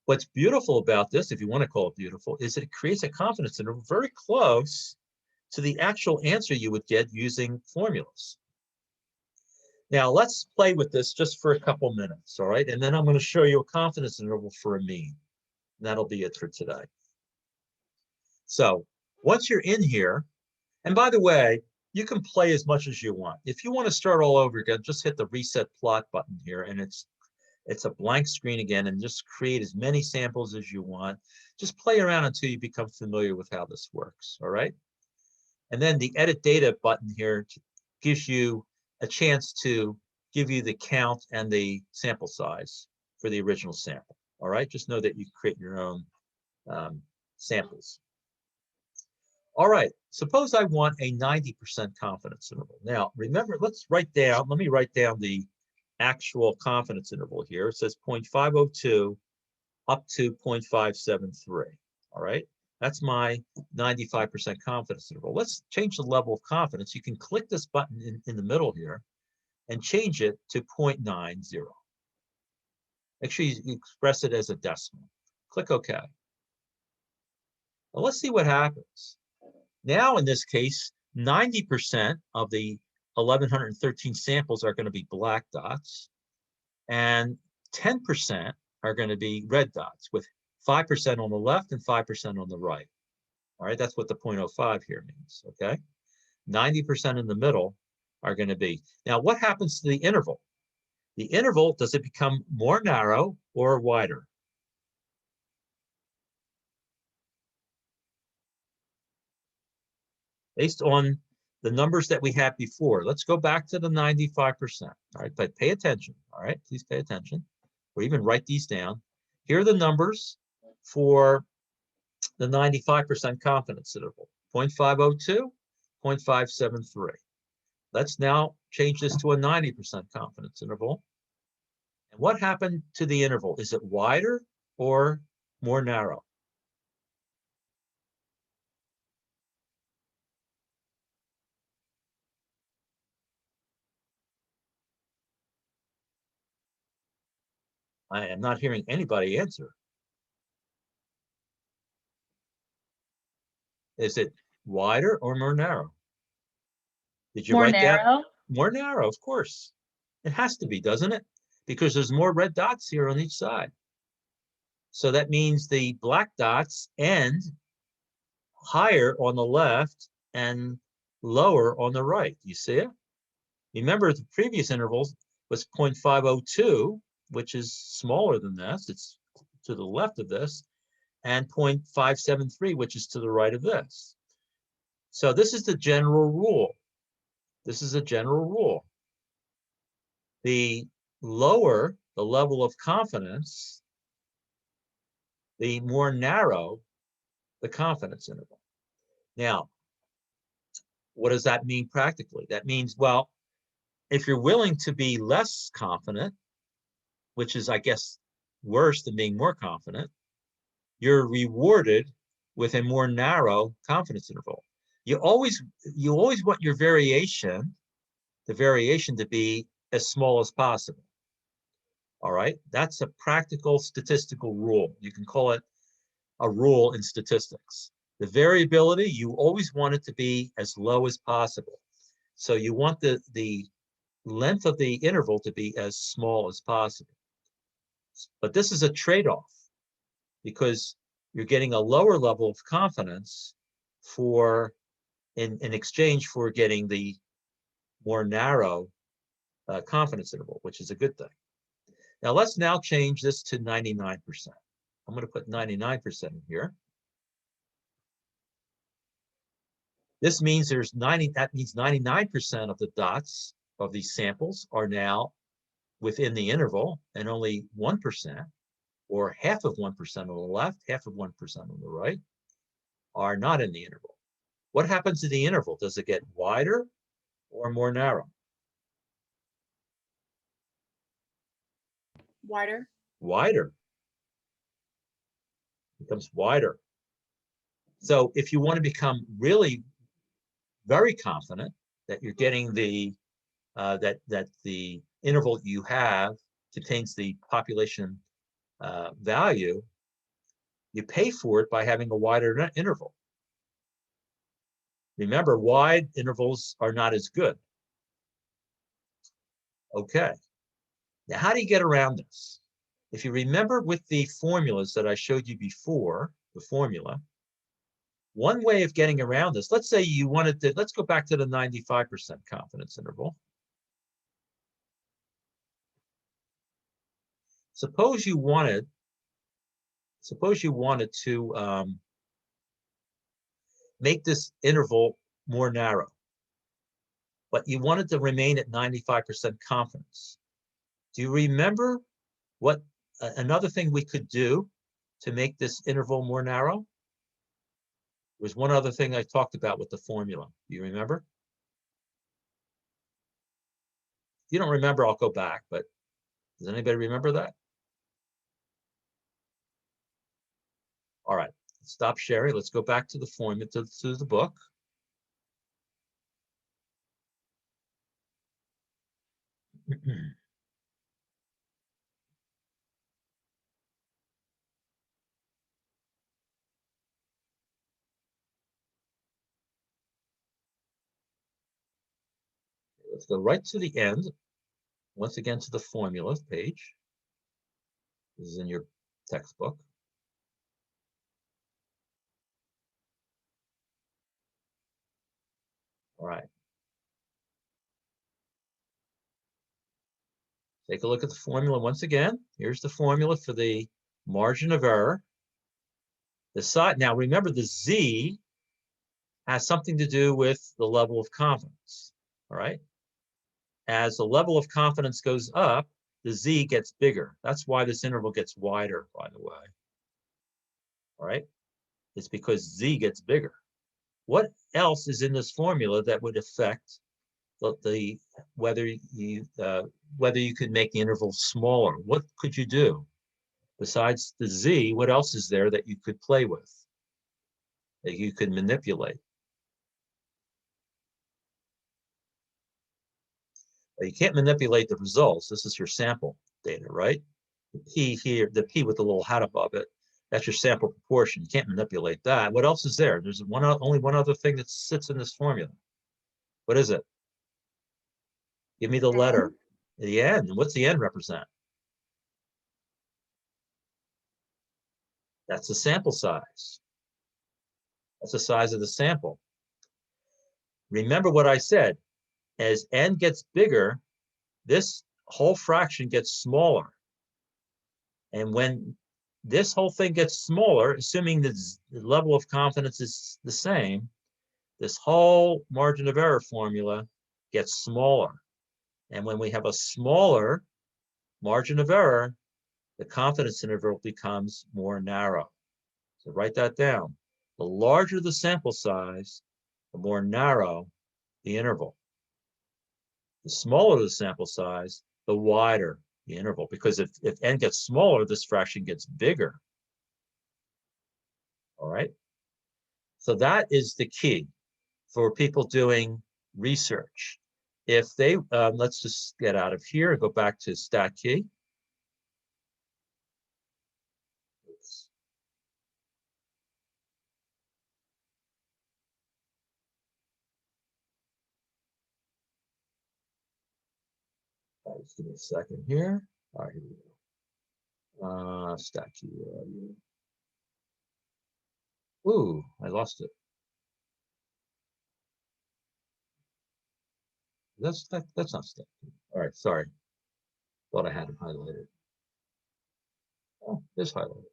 Speaker 1: what's beautiful about this, if you want to call it beautiful, is that it creates a confidence interval very close to the actual answer you would get using formulas. Now let's play with this just for a couple minutes, all right? And then I'm going to show you a confidence interval for a mean. And that'll be it for today. So once you're in here, and by the way, you can play as much as you want. If you want to start all over again, just hit the reset plot button here, and it's a blank screen again, and just create as many samples as you want. Just play around until you become familiar with how this works, all right? And then the edit data button here gives you a chance to give you the count and the sample size for the original sample, all right? Just know that you create your own samples. All right, suppose I want a 90% confidence interval. Now, remember, let me write down the actual confidence interval here. It says 0.502 up to 0.573, all right? That's my 95% confidence interval. Let's change the level of confidence. You can click this button in the middle here and change it to 0.90. Make sure you express it as a decimal. Click OK. Now let's see what happens. Now, in this case, 90% of the 1,113 samples are going to be black dots, and 10% are going to be red dots, with 5% on the left and 5% on the right. All right, that's what the 0.05 here means, okay? 90% in the middle are going to be. Now, what happens to the interval? The interval, does it become more narrow or wider? Based on the numbers that we had before. Let's go back to the 95%. All right, but pay attention. All right, please pay attention. Or even write these down. Here are the numbers for the 95% confidence interval: 0.502, 0.573. Let's now change this to a 90% confidence interval. And what happened to the interval? Is it wider or more narrow? I am not hearing anybody answer. Is it wider or more narrow? Did you
Speaker 5: More
Speaker 1: write down?
Speaker 5: narrow?
Speaker 1: More narrow, of course. It has to be, doesn't it? Because there's more red dots here on each side. So that means the black dots end higher on the left and lower on the right. You see it? Remember, the previous intervals was 0.502, which is smaller than this. It's to the left of this, and 0.573, which is to the right of this. So this is the general rule. This is a general rule. The lower the level of confidence, the more narrow the confidence interval. Now, what does that mean practically? That means, well, if you're willing to be less confident, which is, I guess, worse than being more confident, you're rewarded with a more narrow confidence interval. You always want your variation, the variation, to be as small as possible. All right, that's a practical statistical rule. You can call it a rule in statistics. The variability, you always want it to be as low as possible. So you want the length of the interval to be as small as possible. But this is a trade-off, because you're getting a lower level of confidence in exchange for getting the more narrow confidence interval, which is a good thing. Now let's now change this to 99%. I'm going to put 99% in here. This means that means 99% of the dots of these samples are now within the interval, and only 1%, or half of 1% on the left, half of 1% on the right, are not in the interval. What happens to the interval? Does it get wider or more narrow?
Speaker 5: Wider?
Speaker 1: Wider. It becomes wider. So if you want to become really very confident that you're getting the that the interval you have contains the population value, you pay for it by having a wider interval. Remember, wide intervals are not as good. Okay. Now, how do you get around this? If you remember with the formulas that I showed you before, the formula, One way of getting around this, let's say you wanted to, let's go back to the 95% confidence interval. Suppose you wanted to make this interval more narrow, but you wanted to remain at 95% confidence. Do you remember what another thing we could do to make this interval more narrow? There's one other thing I talked about with the formula. Do you remember? If you don't remember, I'll go back, but does anybody remember that? All right, stop sharing. Let's go back to the formula, to the book. Let's go right to the end. Once again, to the formula page. This is in your textbook. All right. Take a look at the formula once again. Here's the formula for the margin of error. The side, now remember the Z has something to do with the level of confidence. All right. As the level of confidence goes up, the Z gets bigger. That's why this interval gets wider, by the way. All right. It's because Z gets bigger. What else is in this formula that would affect the whether you could make the interval smaller? What could you do besides the Z? What else is there that you could play with, that you could manipulate? Well, you can't manipulate the results. This is your sample data, right? The P here, the P with the little hat above it, that's your sample proportion. You can't manipulate that. What else is there? There's only one other thing that sits in this formula. What is it? Give me the letter. The N. What's the N represent? That's the sample size. That's the size of the sample. Remember what I said. As N gets bigger, this whole fraction gets smaller. And when this whole thing gets smaller, assuming the level of confidence is the same, this whole margin of error formula gets smaller. And when we have a smaller margin of error, the confidence interval becomes more narrow. So write that down. The larger the sample size, the more narrow the interval. The smaller the sample size, the wider the interval, because if N gets smaller, this fraction gets bigger. All right. So that is the key for people doing research. If they, let's just get out of here and go back to StatKey. Oops. All right, just give me a second here. All right, here we go. StatKey. Ooh, I lost it. That's not StatKey. All right, sorry. Thought I had it highlighted. Oh, it's highlighted.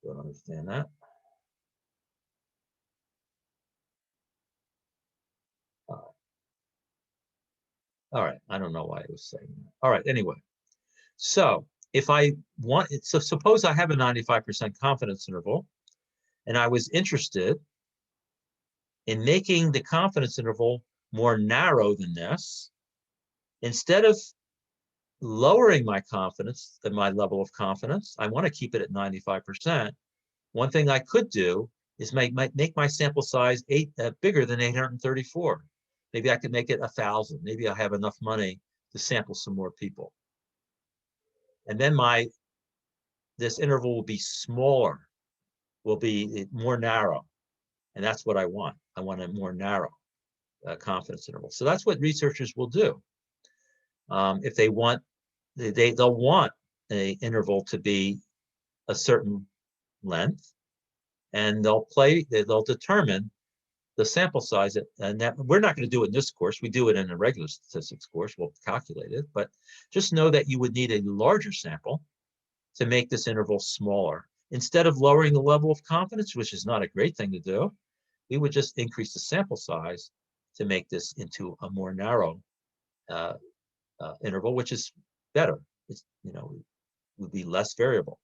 Speaker 1: Don't understand that. All right, I don't know why I was saying that. All right, anyway. So if I want, so suppose I have a 95% confidence interval, and I was interested in making the confidence interval more narrow than this. Instead of lowering my confidence than my level of confidence, I want to keep it at 95%. One thing I could do is make my sample size bigger than 834. Maybe I could make it 1,000. Maybe I have enough money to sample some more people. And then this interval will be smaller, will be more narrow. And that's what I want. I want a more narrow confidence interval. So that's what researchers will do. If they want, they'll want an interval to be a certain length, and they'll determine the sample size. And that, we're not going to do it in this course. We do it in a regular statistics course. We'll calculate it, but just know that you would need a larger sample to make this interval smaller. Instead of lowering the level of confidence, which is not a great thing to do, we would just increase the sample size to make this into a more narrow interval, which is better. It's, would be less variable.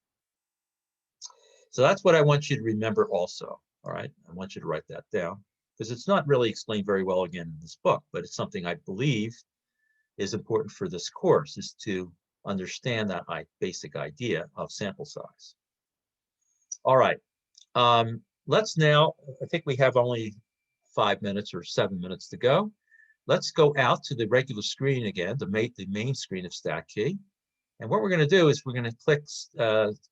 Speaker 1: So that's what I want you to remember also. All right, I want you to write that down, because it's not really explained very well again in this book, but it's something I believe is important for this course, is to understand that basic idea of sample size. All right, let's now, I think we have only 5 minutes or 7 minutes to go. Let's go out to the regular screen again, the main screen of StatKey. And what we're going to do is we're going to click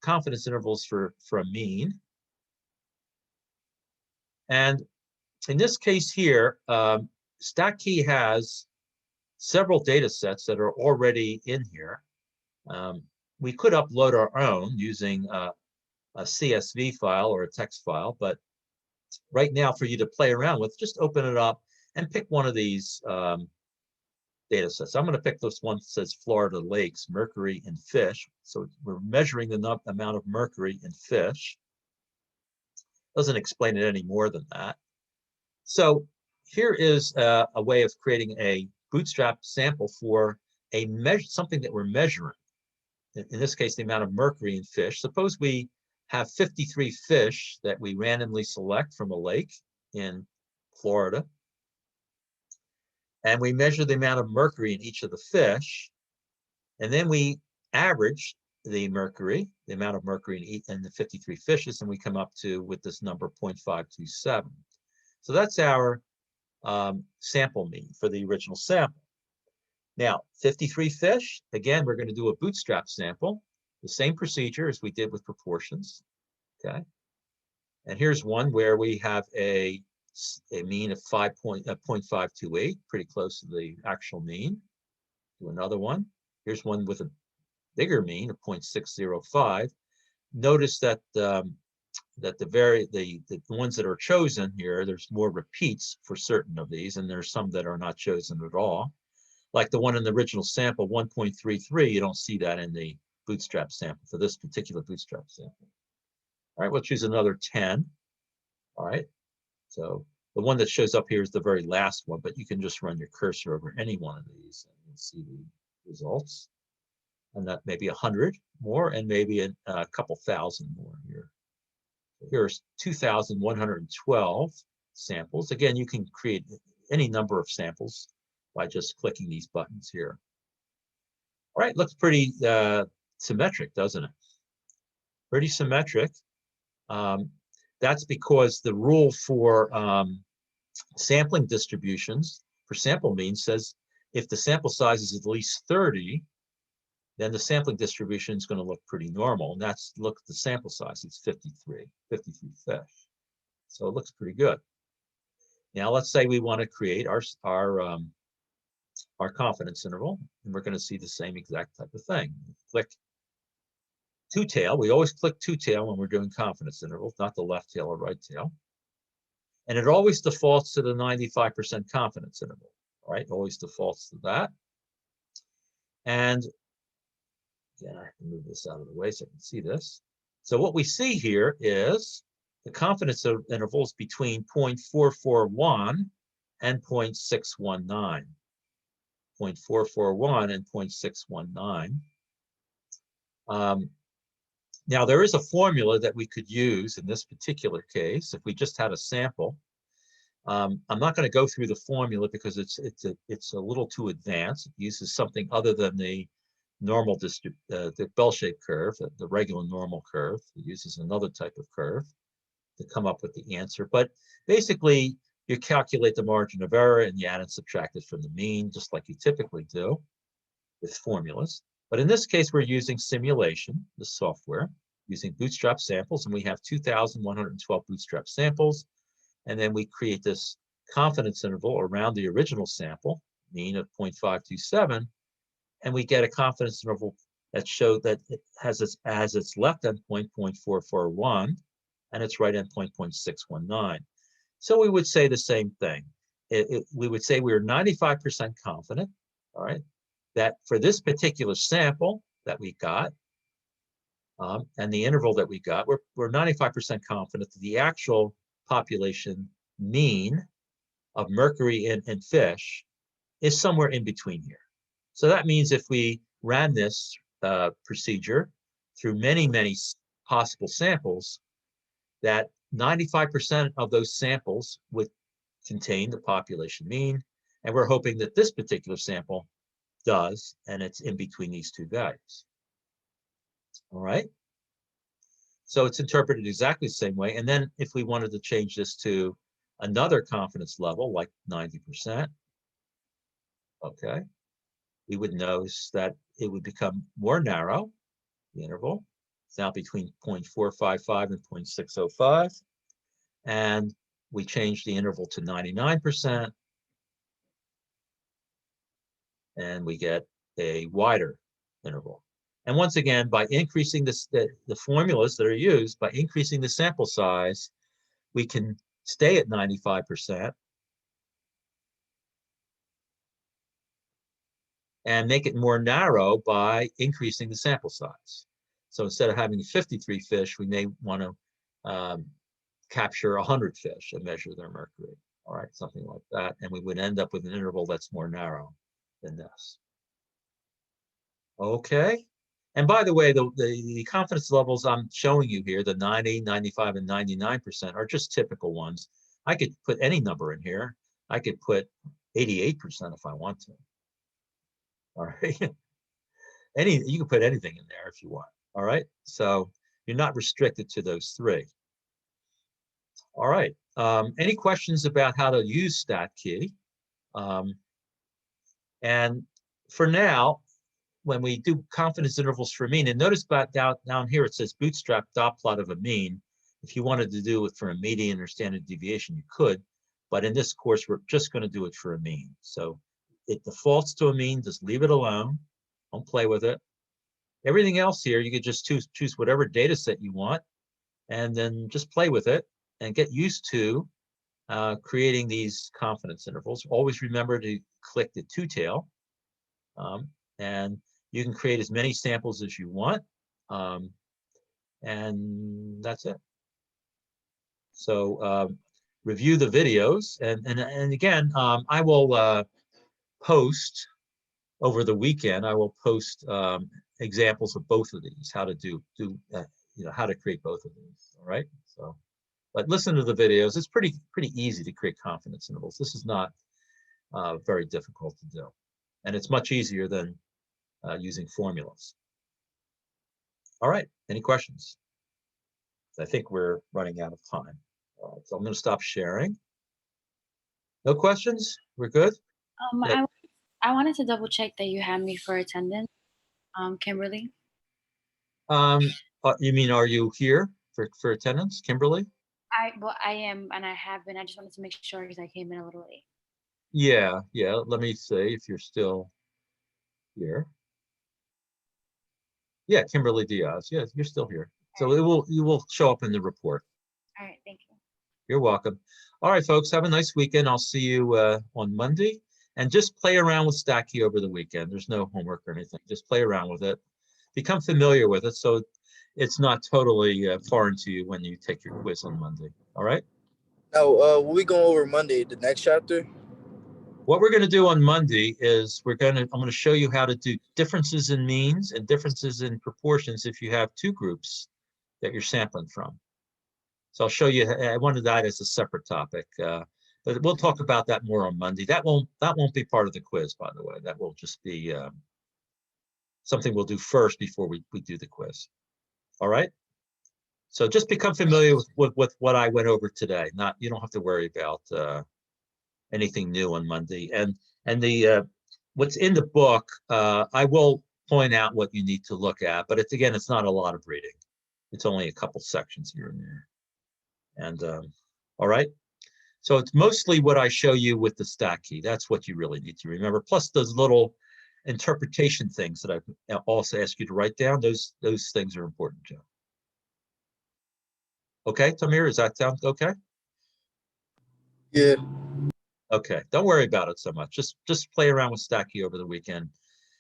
Speaker 1: confidence intervals for a mean. And in this case here, StatKey has several data sets that are already in here. We could upload our own using a CSV file or a text file, but right now for you to play around with, just open it up and pick one of these data sets. I'm going to pick this one that says Florida lakes, mercury, and fish. So we're measuring the amount of mercury in fish. Doesn't explain it any more than that. So here is a way of creating a bootstrap sample for something that we're measuring. In this case, the amount of mercury in fish. Suppose we have 53 fish that we randomly select from a lake in Florida. And we measure the amount of mercury in each of the fish. And then we average the mercury, the amount of mercury in the 53 fishes, and we come up with this number 0.527. So that's our sample mean for the original sample. Now, 53 fish, again, we're going to do a bootstrap sample, the same procedure as we did with proportions, okay? And here's one where we have a mean of 0.528, pretty close to the actual mean. Do another one. Here's one with a bigger mean of 0.605. Notice that the ones that are chosen here, there's more repeats for certain of these, and there's some that are not chosen at all. Like the one in the original sample, 1.33, you don't see that in the bootstrap sample for this particular bootstrap sample. All right, we'll choose another 10. All right, so the one that shows up here is the very last one, but you can just run your cursor over any one of these and you'll see the results. And that maybe 100 more and maybe a couple thousand more here. Here's 2,112 samples. Again, you can create any number of samples by just clicking these buttons here. All right, looks pretty symmetric, doesn't it? Pretty symmetric. That's because the rule for sampling distributions for sample means says if the sample size is at least 30, then the sampling distribution is going to look pretty normal. And look at the sample size, it's 53 fish. So it looks pretty good. Now let's say we want to create our confidence interval, and we're going to see the same exact type of thing. Click two tail. We always click two tail when we're doing confidence intervals, not the left tail or right tail. And it always defaults to the 95% confidence interval, right? Always defaults to that. And again, I can move this out of the way so I can see this. So what we see here is the confidence intervals between 0.441 and 0.619. 0.441 and 0.619. Now, there is a formula that we could use in this particular case if we just had a sample. I'm not going to go through the formula because it's a little too advanced. It uses something other than the normal the bell-shaped curve, the regular normal curve. It uses another type of curve to come up with the answer. But basically, you calculate the margin of error and you add and subtract it from the mean, just like you typically do with formulas. But in this case, we're using simulation, the software, using bootstrap samples, and we have 2,112 bootstrap samples. And then we create this confidence interval around the original sample, mean of 0.527, and we get a confidence interval that shows that it has its left endpoint 0.441, and its right endpoint 0.619. So we would say the same thing. We would say we were 95% confident, all right, that for this particular sample that we got, and the interval that we got, we're 95% confident that the actual population mean of mercury in fish is somewhere in between here. So that means if we ran this procedure through many possible samples, that 95% of those samples would contain the population mean, and we're hoping that this particular sample does, and it's in between these two values. All right. So it's interpreted exactly the same way. And then if we wanted to change this to another confidence level, like 90%, okay, we would notice that it would become more narrow, the interval. It's now between 0.455 and 0.605. And we change the interval to 99%, and we get a wider interval. And once again, by increasing the formulas that are used, by increasing the sample size, we can stay at 95% and make it more narrow by increasing the sample size. So instead of having 53 fish, we may want to capture 100 fish and measure their mercury, all right, something like that. And we would end up with an interval that's more narrow than this. Okay. And by the way, the confidence levels I'm showing you here, the 90, 95, and 99% are just typical ones. I could put any number in here. I could put 88% if I want to. All right. You can put anything in there if you want. All right. So you're not restricted to those three. All right. Any questions about how to use StatKey? And for now, when we do confidence intervals for mean, and notice back down here, it says bootstrap dot plot of a mean. If you wanted to do it for a median or standard deviation, you could. But in this course, we're just going to do it for a mean. So it defaults to a mean. Just leave it alone. Don't play with it. Everything else here, you could just choose whatever data set you want, and then just play with it and get used to creating these confidence intervals. Always remember to click the two tail, and you can create as many samples as you want, and that's it. So review the videos, and again, I will post over the weekend. I will post examples of both of these, how to how to create both of these. All right. So, but listen to the videos. It's pretty easy to create confidence intervals. This is not very difficult to do, and it's much easier than using formulas. All right. Any questions? I think we're running out of time. All right, so I'm going to stop sharing. No questions? We're good? Yeah.
Speaker 6: I wanted to double check that you had me for attendance, Kimberly.
Speaker 1: You mean, are you here for attendance, Kimberly?
Speaker 6: I am, and I have been. I just wanted to make sure because I came in a little late.
Speaker 1: Yeah. Let me see if you're still here. Yeah, Kimberly Diaz. Yeah, you're still here. So you will show up in the report.
Speaker 6: All right, thank you.
Speaker 1: You're welcome. All right, folks, have a nice weekend. I'll see you on Monday. And just play around with StatKey over the weekend. There's no homework or anything. Just play around with it. Become familiar with it so it's not totally foreign to you when you take your quiz on Monday. All right?
Speaker 2: Now, will we go over Monday, the next chapter?
Speaker 1: What we're going to do on Monday is I'm going to show you how to do differences in means and differences in proportions if you have two groups that you're sampling from. So I'll show you. I wanted that as a separate topic, but we'll talk about that more on Monday. That won't be part of the quiz, by the way. That will just be something we'll do first before we do the quiz. All right. So just become familiar with what I went over today. You don't have to worry about anything new on Monday. And the what's in the book, I will point out what you need to look at, but it's not a lot of reading. It's only a couple sections here and there. And all right, so it's mostly what I show you with the StatKey. That's what you really need to remember. Plus those little interpretation things that I also ask you to write down. Those things are important too. Okay, Tamir, does that sound okay?
Speaker 2: Yeah.
Speaker 1: Okay, don't worry about it so much. Just play around with Stacky over the weekend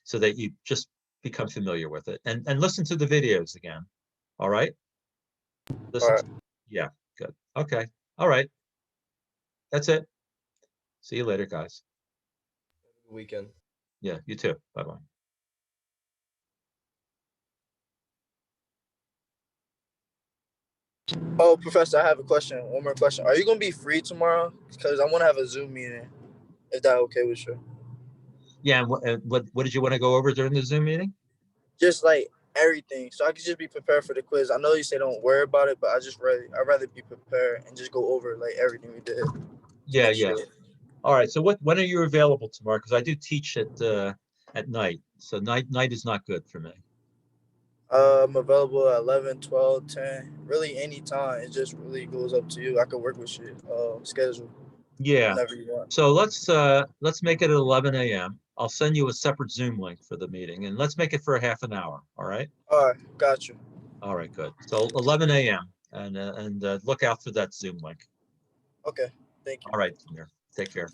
Speaker 1: so that you just become familiar with it and listen to the videos again. All right? Listen.
Speaker 2: Alright.
Speaker 1: Yeah, good. Okay. All right. That's it. See you later, guys.
Speaker 3: Weekend.
Speaker 1: Yeah, you too. Bye-bye.
Speaker 2: Oh, Professor, I have a question. One more question. Are you gonna be free tomorrow? Because I want to have a Zoom meeting. Is that okay with you?
Speaker 1: Yeah, and what did you want to go over during the Zoom meeting?
Speaker 2: Just like everything, so I could just be prepared for the quiz. I know you say don't worry about it, but I'd rather be prepared and just go over like everything we did. To
Speaker 1: Yeah,
Speaker 2: make
Speaker 1: yeah.
Speaker 2: sure.
Speaker 1: All right. So when are you available tomorrow? Because I do teach at night. So night is not good for me.
Speaker 2: I'm available at 11, 12, 10, really any time. It just really goes up to you. I could work with your schedule
Speaker 1: Yeah.
Speaker 2: whenever you want.
Speaker 1: So let's make it at 11 a.m. I'll send you a separate Zoom link for the meeting, and let's make it for a half an hour. All right.
Speaker 2: All right, got you.
Speaker 1: All right. Good. So 11 a.m. and look out for that Zoom link.
Speaker 2: Okay, thank you.
Speaker 1: All right, Tamir. Take care.